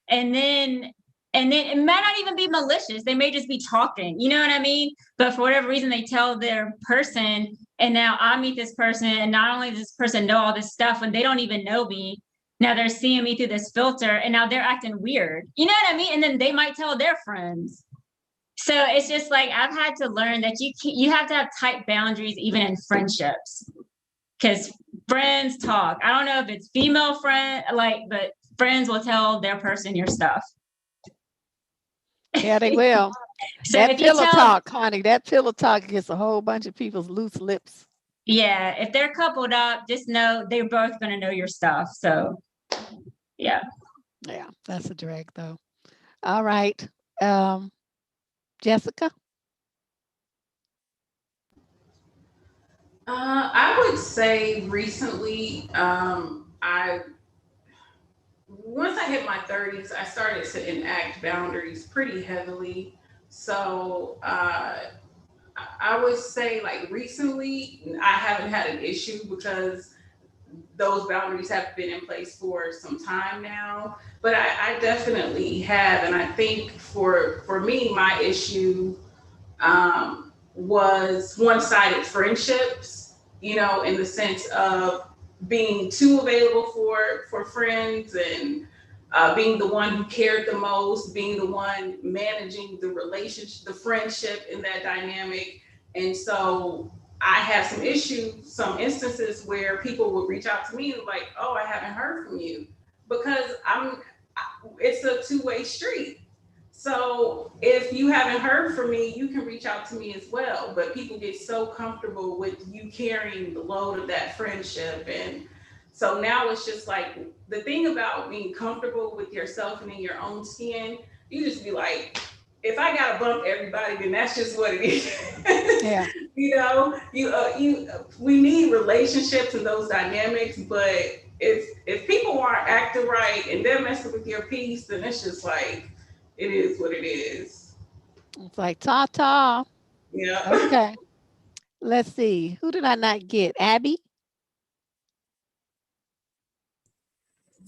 and then it might not even be malicious. They may just be talking, you know what I mean? But for whatever reason, they tell their person, and now I meet this person, and not only does this person know all this stuff, and they don't even know me, now they're seeing me through this filter, and now they're acting weird. You know what I mean? And then they might tell their friends. So it's just like, I've had to learn that you have to have tight boundaries, even in friendships, because friends talk. I don't know if it's female friend, but friends will tell their person your stuff. Yeah, they will. So that pillow talk, honey, that pillow talk gets a whole bunch of people's loose lips. Yeah, if they're coupled up, just know they're both going to know your stuff. So, yeah. Yeah, that's a drag, though. All right. Jessica? I would say recently, once I hit my 30s, I started to enact boundaries pretty heavily. So I would say, like, recently, I haven't had an issue because those boundaries have been in place for some time now. But I definitely have, and I think for me, my issue was one-sided friendships. In the sense of being too available for friends, and being the one who cared the most, being the one managing the relationship, the friendship in that dynamic. And so I have some instances where people would reach out to me like, "Oh, I haven't heard from you," because it's a two-way street. So if you haven't heard from me, you can reach out to me as well. But people get so comfortable with you carrying the load of that friendship. And so now it's just like, the thing about being comfortable with yourself and in your own skin, you just be like, if I gotta bump everybody, then that's just what it is. Yeah. We need relationships and those dynamics, but if people aren't acting right and they're messing with your peace, then it's just like, it is what it is. It's like ta-ta. Yeah. Okay. Let's see. Who did I not get? Abby?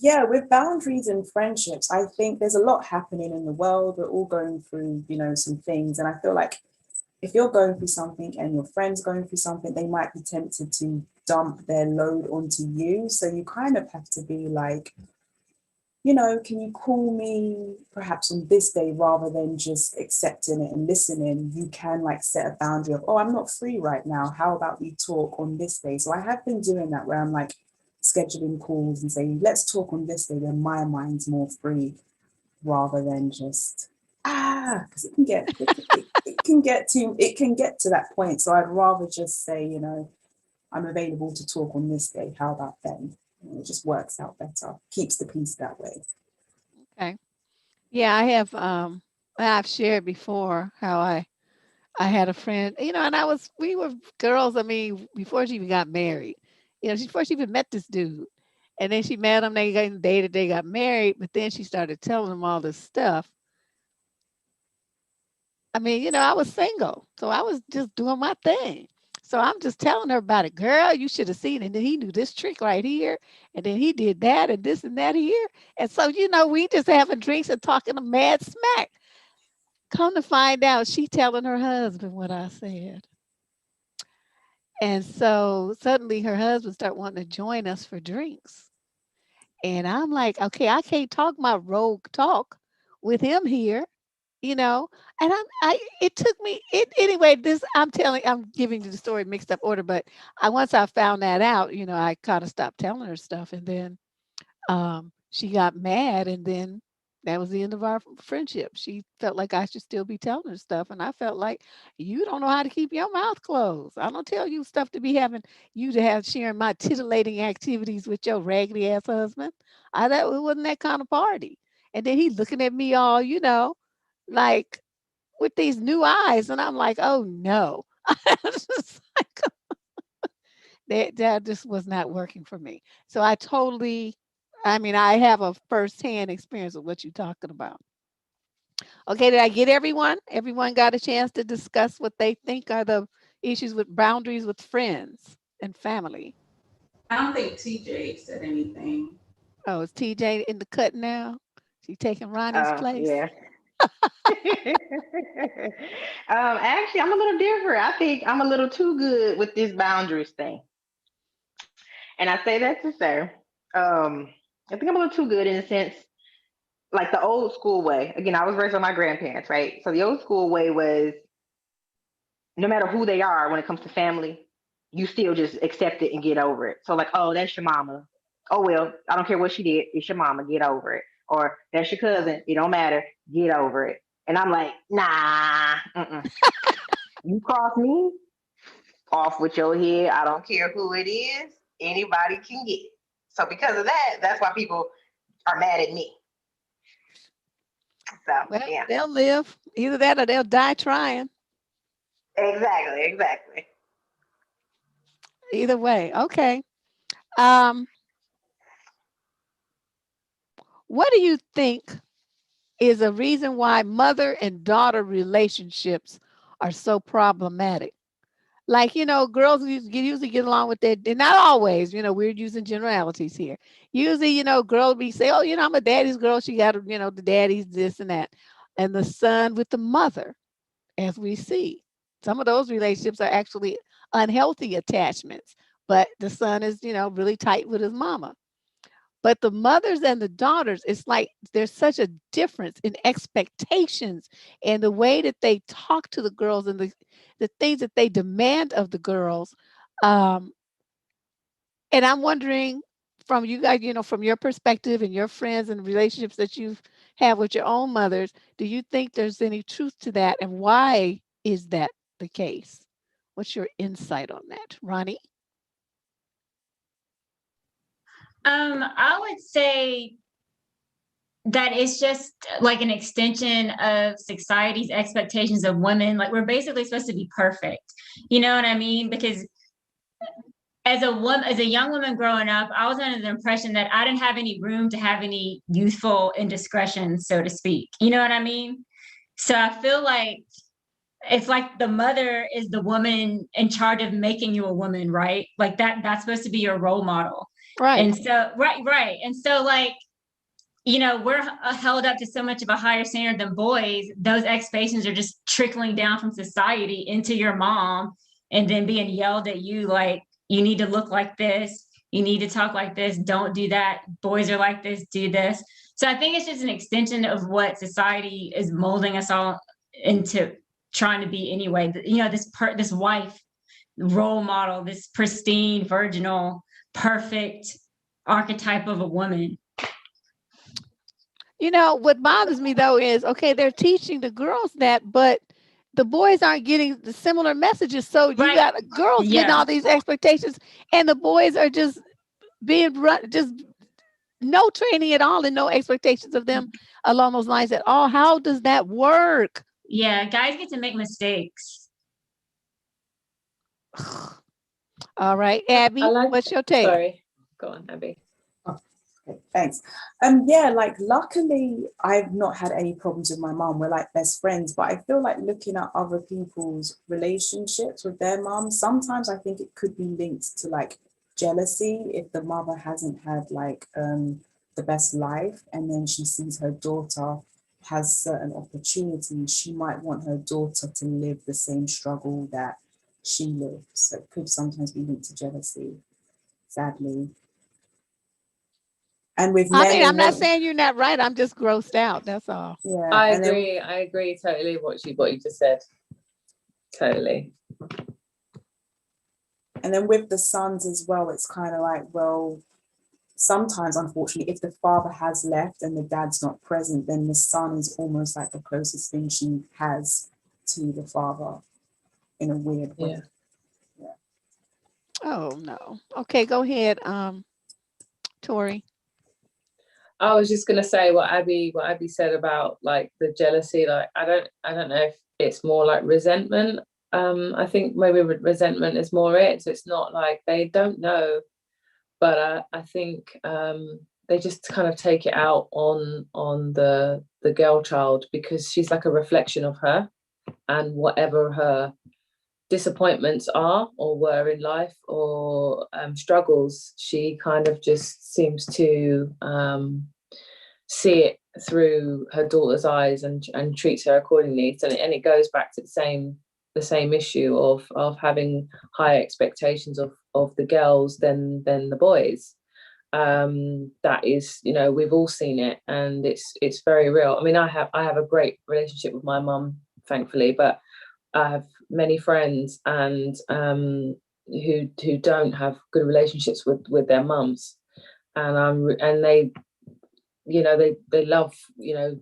Yeah, with boundaries and friendships, I think there's a lot happening in the world. We're all going through, some things. And I feel like if you're going through something and your friend's going through something, they might be tempted to dump their load onto you. So you kind of have to be like, can you call me perhaps on this day rather than just accepting it and listening? You can like set a boundary of, oh, I'm not free right now. How about we talk on this day? So I have been doing that where I'm like scheduling calls and saying, let's talk on this day when my mind's more free rather than just because it can get to that point. So I'd rather just say, I'm available to talk on this day. How about then? It just works out better, keeps the peace that way. Okay. Yeah, I've shared before how I had a friend, and we were girls, I mean, before she even got married. Before she even met this dude. And then she met him, they got dated, they got married, but then she started telling him all this stuff. I mean, I was single, so I was just doing my thing. So I'm just telling her about it. Girl, you should have seen it. And then he knew this trick right here. And then he did that and this and that here. And so, we just having drinks and talking a mad smack. Come to find out, she telling her husband what I said. And so suddenly her husband start wanting to join us for drinks. And I'm like, okay, I can't talk my rogue talk with him here, you know. And it took me it anyway. I'm giving you the story mixed up order, but once I found that out, I kind of stopped telling her stuff, and then she got mad, and then that was the end of our friendship. She felt like I should still be telling her stuff, and I felt like you don't know how to keep your mouth closed. I don't tell you stuff to be having you to have sharing my titillating activities with your raggedy ass husband. That it wasn't that kind of party. And then he looking at me all, like with these new eyes, and I'm like, oh no. It's just like, that just was not working for me. So I mean, I have a firsthand experience of what you're talking about. Okay, did I get everyone? Everyone got a chance to discuss what they think are the issues with boundaries with friends and family. I don't think TJ said anything. Oh, is TJ in the cut now? She taking Ronnie's place? Yeah. Actually, I'm a little different. I think I'm a little too good with this boundaries thing. And I say that to say, I think I'm a little too good in the sense, like the old school way. Again, I was raised by my grandparents, right? So the old school way was no matter who they are when it comes to family, you still just accept it and get over it. So like, oh, that's your mama. Oh well, I don't care what she did. It's your mama. Get over it. Or that's your cousin. It don't matter. Get over it. And I'm like, nah. Mm-mm. You cross me off with your head. I don't care who it is. Anybody can get it. So because of that, that's why people are mad at me. So Well, yeah, they'll live. Either that or they'll die trying. exactly. Either way. Okay. Um, what do you think is a reason why mother and daughter relationships are so problematic? Like, girls usually get along with their, and not always, we're using generalities here. Usually, girls be say, oh, I'm a daddy's girl. She got, the daddy's this and that. And the son with the mother, as we see. Some of those relationships are actually unhealthy attachments, but the son is, really tight with his mama. But the mothers and the daughters, it's like there's such a difference in expectations and the way that they talk to the girls and the things that they demand of the girls. Um, and I'm wondering from you guys, from your perspective and your friends and relationships that you've had with your own mothers, do you think there's any truth to that? And why is that the case? What's your insight on that, Ronnie? I would say that it's just like an extension of society's expectations of women. Like we're basically supposed to be perfect. You know what I mean? Because as a woman, as a young woman growing up, I was under the impression that I didn't have any room to have any youthful indiscretions, so to speak. You know what I mean? So I feel like it's like the mother is the woman in charge of making you a woman, right? Like that's supposed to be your role model. Right. And so, right. And so like, you know, we're held up to so much of a higher standard than boys. Those expectations are just trickling down from society into your mom and then being yelled at you like, you need to look like this. You need to talk like this. Don't do that. Boys are like this. Do this. So I think it's just an extension of what society is molding us all into trying to be anyway. You know, this wife role model, this pristine, virginal, perfect archetype of a woman. You know, what bothers me though is, okay, they're teaching the girls that, but the boys aren't getting the similar messages. So you Right. got girls getting Yeah. all these expectations, and the boys are just being run, just no training at all, and no expectations of them along those lines at all. How does that work? Yeah, guys get to make mistakes. All right, Abby, what's your take? Sorry, go on, Abby. Okay, thanks. Yeah, like luckily I've not had any problems with my mom. We're like best friends, but I feel like looking at other people's relationships with their mom, sometimes I think it could be linked to like jealousy if the mother hasn't had like the best life, and then she sees her daughter has certain opportunities, she might want her daughter to live the same struggle that she lived. So it could sometimes be linked to jealousy, sadly. And with I men mean, I'm and not women, saying you're not right. I'm just grossed out. That's all. yeah. I and agree. I agree totally what you just said. Totally. And then with the sons as well, it's kind of like, well, sometimes, unfortunately, if the father has left and the dad's not present, then the son is almost like the closest thing she has to the father in a weird way. Yeah. Oh no. Okay, go ahead, Tori. I was just gonna say what Abby said about like the jealousy. Like I don't know if it's more like resentment. I think maybe resentment is more it. So it's not like they don't know, but I think they just kind of take it out on the girl child, because she's like a reflection of her, and whatever her disappointments are or were in life, or struggles, she kind of just seems to see it through her daughter's eyes and treats her accordingly. So, and it goes back to the same issue of having higher expectations of the girls than the boys. That is, you know, we've all seen it, and it's very real. I mean, I have a great relationship with my mum, thankfully, but I have many friends and who don't have good relationships with their mums, and they, you know, they love, you know,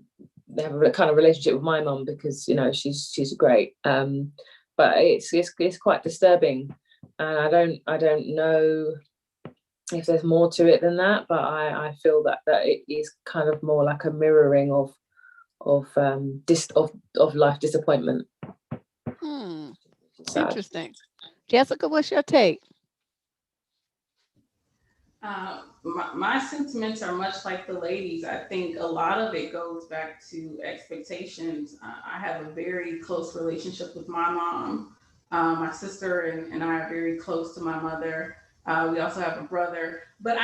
they have a kind of relationship with my mum because, you know, she's great, but it's quite disturbing, and I don't know if there's more to it than that, but I feel that it is kind of more like a mirroring of life disappointment. Interesting. Jessica, what's your take? My sentiments are much like the ladies. I think a lot of it goes back to expectations. I have a very close relationship with my mom. My sister and I are very close to my mother. We also have a brother, but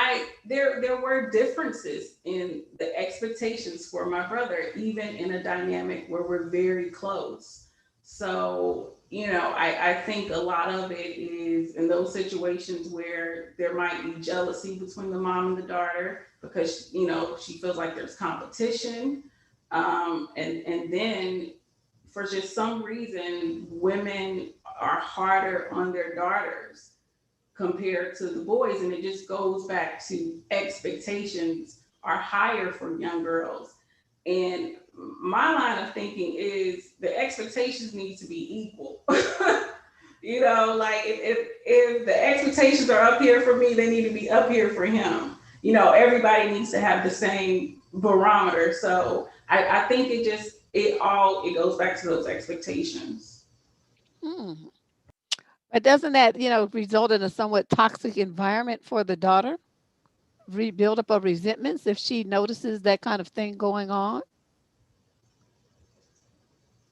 there were differences in the expectations for my brother, even in a dynamic where we're very close. So, you know, I think a lot of it is in those situations where there might be jealousy between the mom and the daughter because, you know, she feels like there's competition. And then for just some reason, women are harder on their daughters compared to the boys. And it just goes back to expectations are higher for young girls. And my line of thinking is the expectations need to be equal. You know, like if the expectations are up here for me, they need to be up here for him. You know, everybody needs to have the same barometer. So I think it goes back to those expectations. Hmm. But doesn't that, you know, result in a somewhat toxic environment for the daughter? Rebuild up of resentments if she notices that kind of thing going on?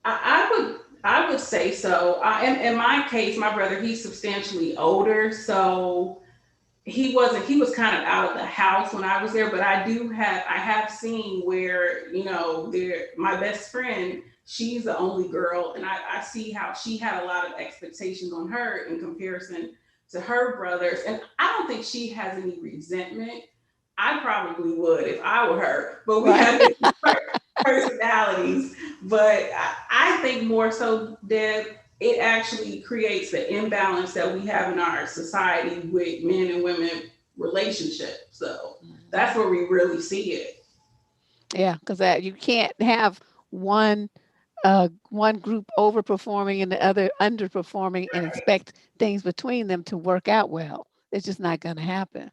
I would say so. In my case, my brother, he's substantially older, so he was kind of out of the house when I was there, but I have seen where, my best friend, she's the only girl, and I see how she had a lot of expectations on her in comparison to her brothers. And I don't think she has any resentment. I probably would if I were her, but we Right. have different personalities. But I think more so, Deb, it actually creates the imbalance that we have in our society with men and women relationships. So Mhm. that's where we really see it. Yeah, because you can't have one one group overperforming and the other underperforming and expect things between them to work out well. It's just not going to happen.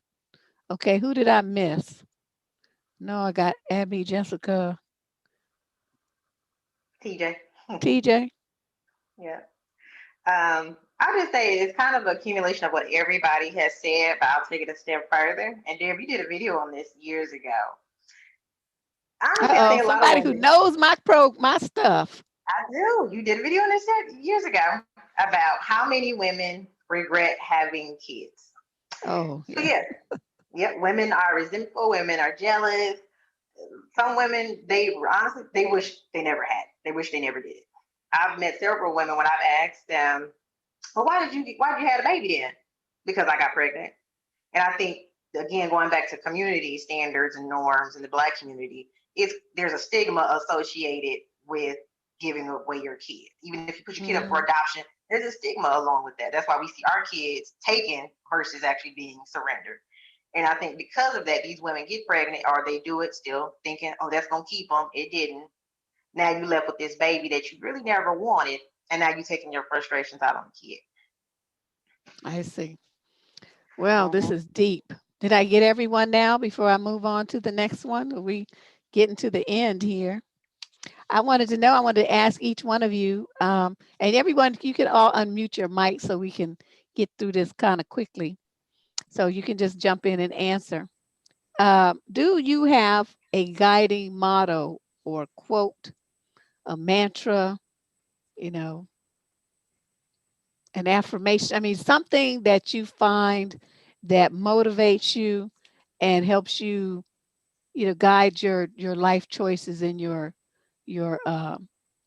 Okay, who did I miss? No, I got Abby, Jessica, TJ. TJ. Yeah. I'll just say it's kind of an accumulation of what everybody has said, but I'll take it a step further. And Deb, you did a video on this years ago. Honestly, I Uh oh, think a lot of somebody who women, knows my stuff. I do. You did a video on this years ago about how many women regret having kids. Oh So yeah. yeah, yep, women are resentful, women are jealous. Some women, they honestly, they wish they never had. They wish they never did. I've met several women when I've asked them, well, why did you have a baby then? Because I got pregnant. And I think, again, going back to community standards and norms in the Black community, there's a stigma associated with giving away your kid. Even if you put your kid up for Mm, adoption, there's a stigma along with that. That's why we see our kids taken versus actually being surrendered. And I think because of that, these women get pregnant or they do it still thinking, oh, that's going to keep them. It didn't. Now you left with this baby that you really never wanted. And now you're taking your frustrations out on the kid. I see. Well, this Mm-hmm. is deep. Did I get everyone now before I move on to the next one? Are we getting to the end here? I wanted to know, I wanted to ask each one of you, and everyone, you can all unmute your mic so we can get through this kind of quickly. So you can just jump in and answer. Do you have a guiding motto or quote, a mantra, you know, an affirmation? I mean, something that you find that motivates you and helps you, guide your life choices and your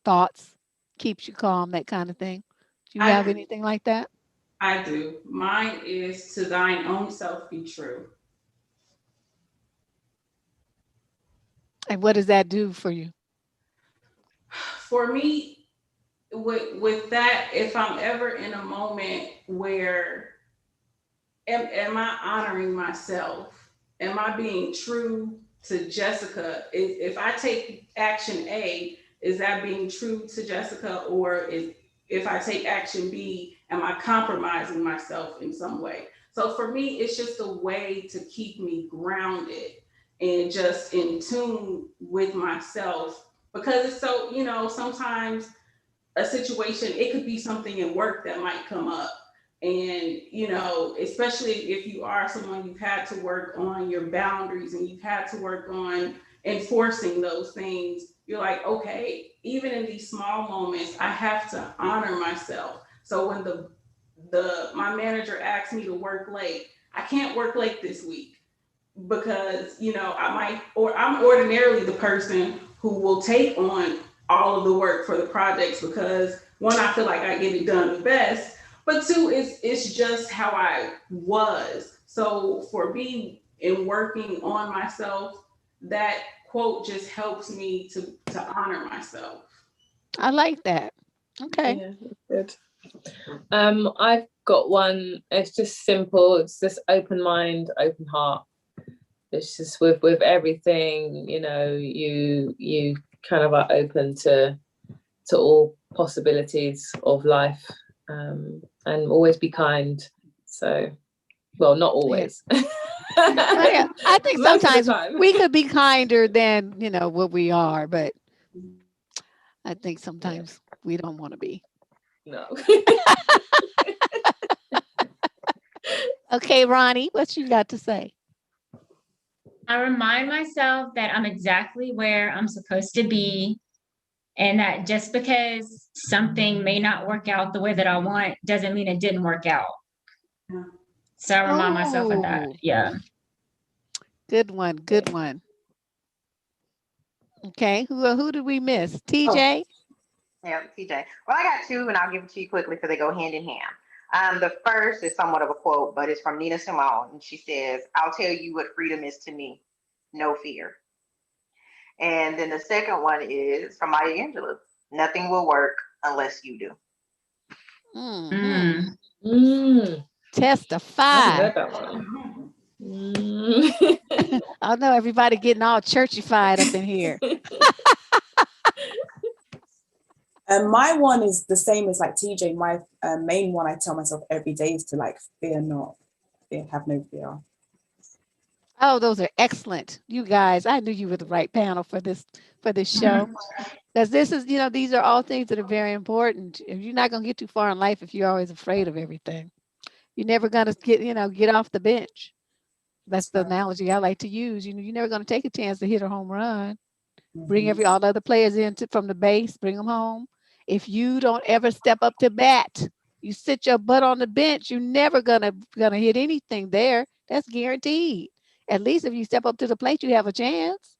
thoughts, keeps you calm, that kind of thing. Do you I have do. anything like that? I do. Mine is to thine own self be true. And what does that do for you? For me, with that, if I'm ever in a moment where am I honoring myself? Am I being true to Jessica? If I take action A, is that being true to Jessica, or if I take action B, am I compromising myself in some way? So for me, it's just a way to keep me grounded and just in tune with myself, because it's so, sometimes a situation, it could be something in work that might come up. And, especially if you are someone, you've had to work on your boundaries and you've had to work on enforcing those things. You're like, okay, even in these small moments, I have to honor myself. So when my manager asked me to work late, I can't work late this week because I might, or I'm ordinarily the person who will take on all of the work for the projects because one, I feel like I get it done the best, but two, it's just how I was. So for me in working on myself, that quote just helps me to honor myself. I like that. Okay. Yeah, good. I've got one. It's just simple. It's just open mind, open heart. It's just with everything, you kind of are open to all possibilities of life, and always be kind. So, well, not Yeah. always. Well, yeah. I think Most of the sometimes time. we could be kinder than, what we are, but I think Yeah, sometimes we don't want to be. no. Okay, Ronnie, what you got to say? I remind myself that I'm exactly where I'm supposed to be, and that just because something may not work out the way that I want doesn't mean it didn't work out. So I remind myself of that. Oh, Yeah. good one. Good one. Okay. Who did we miss? Oh, TJ? yeah, TJ. Well, I got two, and I'll give it to you quickly because they go hand in hand. The first is somewhat of a quote, but it's from Nina Simone, and she says, "I'll tell you what freedom is to me: no fear." And then the second one is from Maya Angelou: "Nothing will work unless you do." Mm-hmm. Mm. Mm, I haven't Testify. heard that one. Mm. I know everybody getting all churchified up in here. And my one is the same as like TJ. My main one I tell myself every day is to like fear not, have no fear. Oh, those are excellent. You guys, I knew you were the right panel for this show. Because this is, these are all things that are very important. If you're not gonna get too far in life if you're always afraid of everything. You're never gonna get off the bench. That's the So, analogy I like to use. You're never gonna take a chance to hit a home run. Bring mhm. all the other players from the base, bring them home. If you don't ever step up to bat, you sit your butt on the bench, you're never gonna hit anything there. That's guaranteed. At least if you step up to the plate, you have a chance.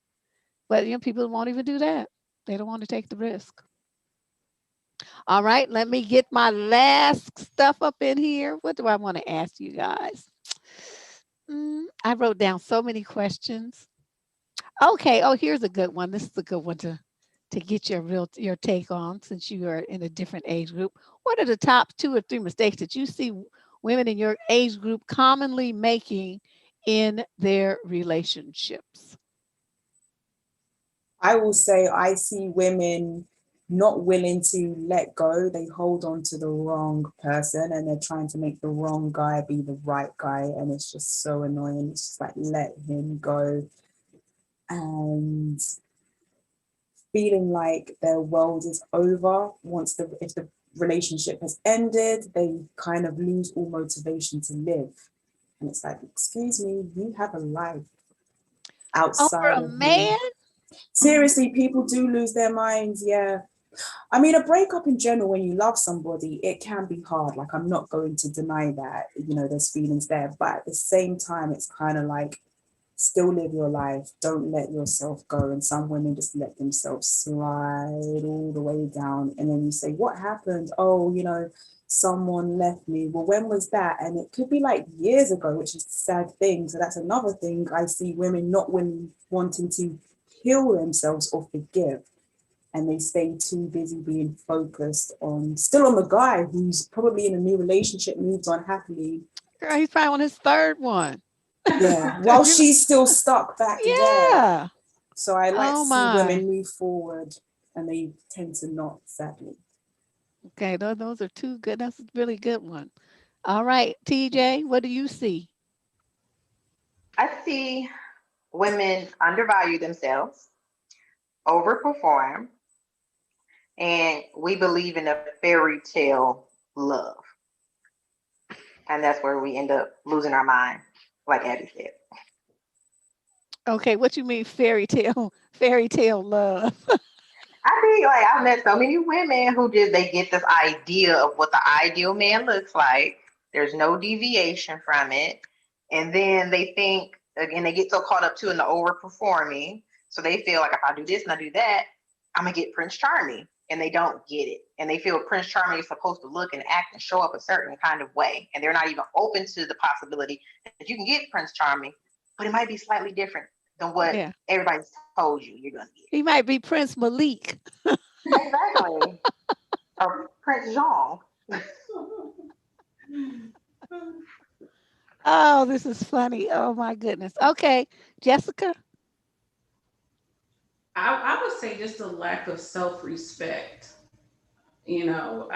But people won't even do that. They don't want to take the risk. All right, let me get my last stuff up in here. What do I want to ask you guys? I wrote down so many questions. Okay. Oh, here's a good one. This is a good one to get your take on since you are in a different age group. What are the top 2 or 3 mistakes that you see women in your age group commonly making in their relationships? I will say I see women not willing to let go. They hold on to the wrong person and they're trying to make the wrong guy be the right guy. And it's just so annoying. It's just like, let him go. And feeling like their world is over if the relationship has ended, they kind of lose all motivation to live. And it's like, excuse me, you have a life Over outside a of me. man? Seriously, people do lose their minds. Yeah. I mean, a breakup in general, when you love somebody, it can be hard. Like, I'm not going to deny that, there's feelings there. But at the same time, it's kind of like, still live your life. Don't let yourself go. And some women just let themselves slide all the way down. And then you say, what happened? Oh, someone left me. Well, when was that? And it could be like years ago, which is a sad thing. So that's another thing I see women not wanting to heal themselves or forgive. And they stay too busy being focused on still on the guy who's probably in a new relationship, moved on happily. Girl, he's probably on his third one. Yeah, while she's still stuck back there. Yeah. So I like to Oh see my. women move forward, and they tend to not, sadly. Okay, those are two good. That's a really good one. All right, TJ, what do you see? I see women undervalue themselves, overperform, and we believe in a fairy tale love. And that's where we end up losing our mind, like Abby said. Okay, what you mean fairy tale love? I think like I've met so many women who they get this idea of what the ideal man looks like. There's no deviation from it. And then they think again they get so caught up too in the overperforming. So they feel like if I do this and I do that, I'm gonna get Prince Charming. And they don't get it. And they feel Prince Charming is supposed to look and act and show up a certain kind of way. And they're not even open to the possibility that you can get Prince Charming, but it might be slightly different than what Yeah, everybody's told you you're gonna get. he might be Prince Malik. Exactly. Or Prince Jean. Oh, this is funny. Oh my goodness. Okay, Jessica. I would say just a lack of self-respect. You know,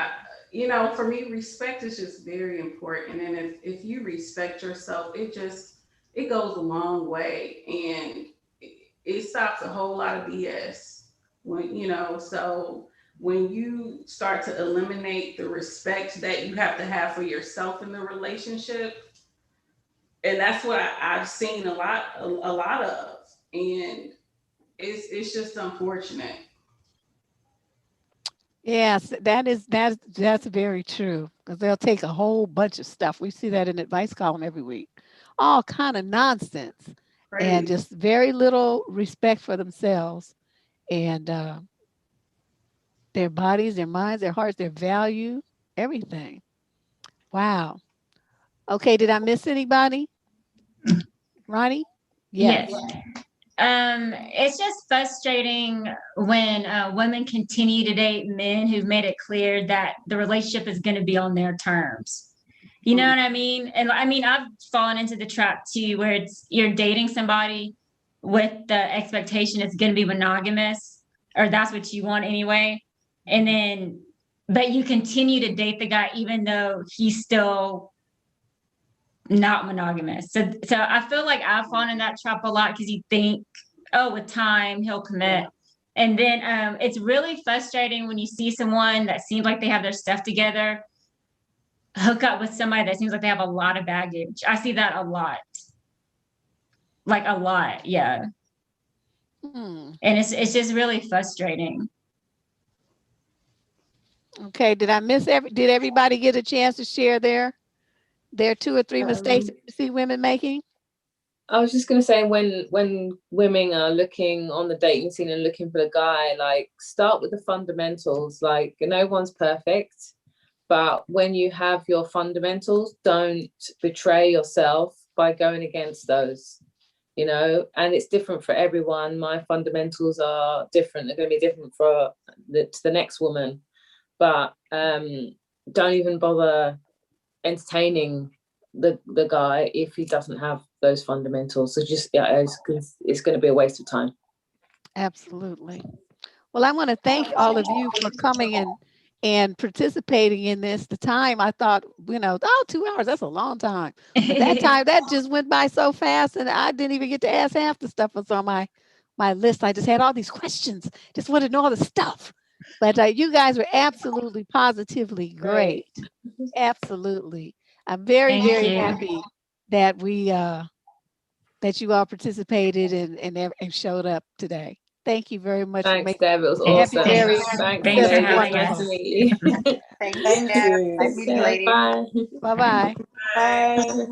for me, respect is just very important. And if you respect yourself, it goes a long way, and it stops a whole lot of BS. So when you start to eliminate the respect that you have to have for yourself in the relationship, and that's what I've seen a lot of, and it's just unfortunate. Yes, that's very true. Because they'll take a whole bunch of stuff. We see that in the advice column every week. All kind of nonsense, and Crazy. just very little respect for themselves and their bodies, their minds, their hearts, their value, everything. Wow. Okay, did I miss anybody? Ronnie? Yes. Yes. It's just frustrating when women continue to date men who've made it clear that the relationship is going to be on their terms. You know Mm. what I mean? And I mean, I've fallen into the trap too, where it's you're dating somebody with the expectation it's going to be monogamous, or that's what you want anyway. And then, but you continue to date the guy even though he's still not monogamous. So I feel like I've fallen in that trap a lot because you think, oh, with time he'll commit. And then it's really frustrating when you see someone that seems like they have their stuff together hook up with somebody that seems like they have a lot of baggage. I see that a lot. Like a lot, yeah. Hmm. And it's just really frustrating. Okay, did I miss did everybody get a chance to share their two or three mistakes Um, that you see women making? I was just gonna say when women are looking on the dating scene and looking for a guy, like start with the fundamentals. Like no one's perfect, but when you have your fundamentals, don't betray yourself by going against those. And it's different for everyone. My fundamentals are different. They're going to be different for the next woman, but don't even bother entertaining the guy if he doesn't have those fundamentals. So just it's going to be a waste of time. Absolutely. Well, I want to thank all of you for coming and participating in this. The time I thought, 2 hours, that's a long time. But that time that just went by so fast and I didn't even get to ask half the stuff that's on my list. I just had all these questions, just wanted to know all the stuff. But you guys were absolutely positively Great. great. Absolutely. I'm very, Thank very you. happy that that you all participated and showed up today. Thank you very much for Thanks, making Deb. It was Happy awesome. Berry Thanks, Thanks for just Deb. It was having nice us. to wonderful. meet you. Thank you, Thank Deb. you. Nice Take meeting you, care. ladies. Bye. Bye-bye. Bye.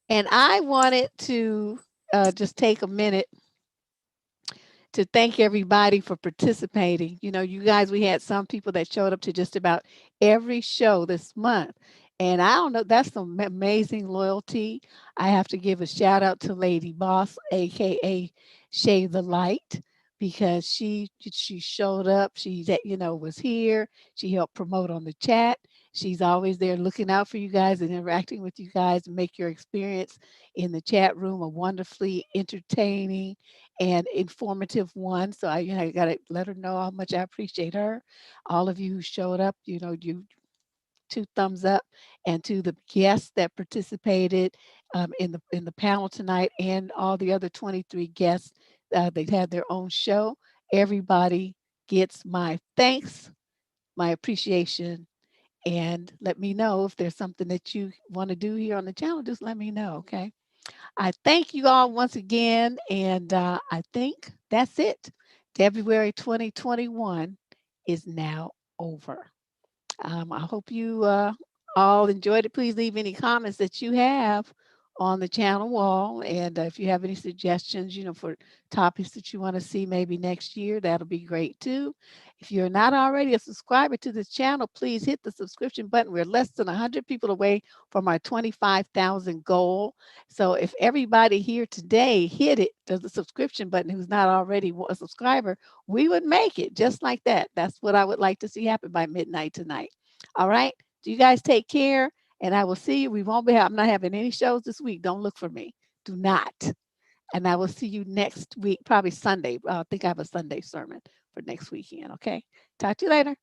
And I wanted to just take a minute to thank everybody for participating. You guys, we had some people that showed up to just about every show this month. And I don't know, that's some amazing loyalty. I have to give a shout out to Lady Boss, aka Shay the Light, because she showed up. She was here. She helped promote on the chat. She's always there looking out for you guys and interacting with you guys and make your experience in the chat room a wonderfully entertaining and informative one. So I got to let her know how much I appreciate her. All of you who showed up, you two thumbs up, and to the guests that participated in the panel tonight, and all the other 23 guests. They had their own show. Everybody gets my thanks, my appreciation, and let me know if there's something that you want to do here on the channel. Just let me know, okay? I thank you all once again, and I think that's it. February 2021 is now over. I hope you all enjoyed it. Please leave any comments that you have on the channel wall. And if you have any suggestions, for topics that you want to see maybe next year, that'll be great too. If you're not already a subscriber to this channel, please hit the subscription button. We're less than 100 people away from our 25,000 goal. So if everybody here today hit it, the subscription button, who's not already a subscriber, we would make it just like that. That's what I would like to see happen by midnight tonight. All right. Do you guys take care? And I will see you. I'm not having any shows this week. Don't look for me. Do not. And I will see you next week, probably Sunday. I think I have a Sunday sermon for next weekend. Okay. Talk to you later.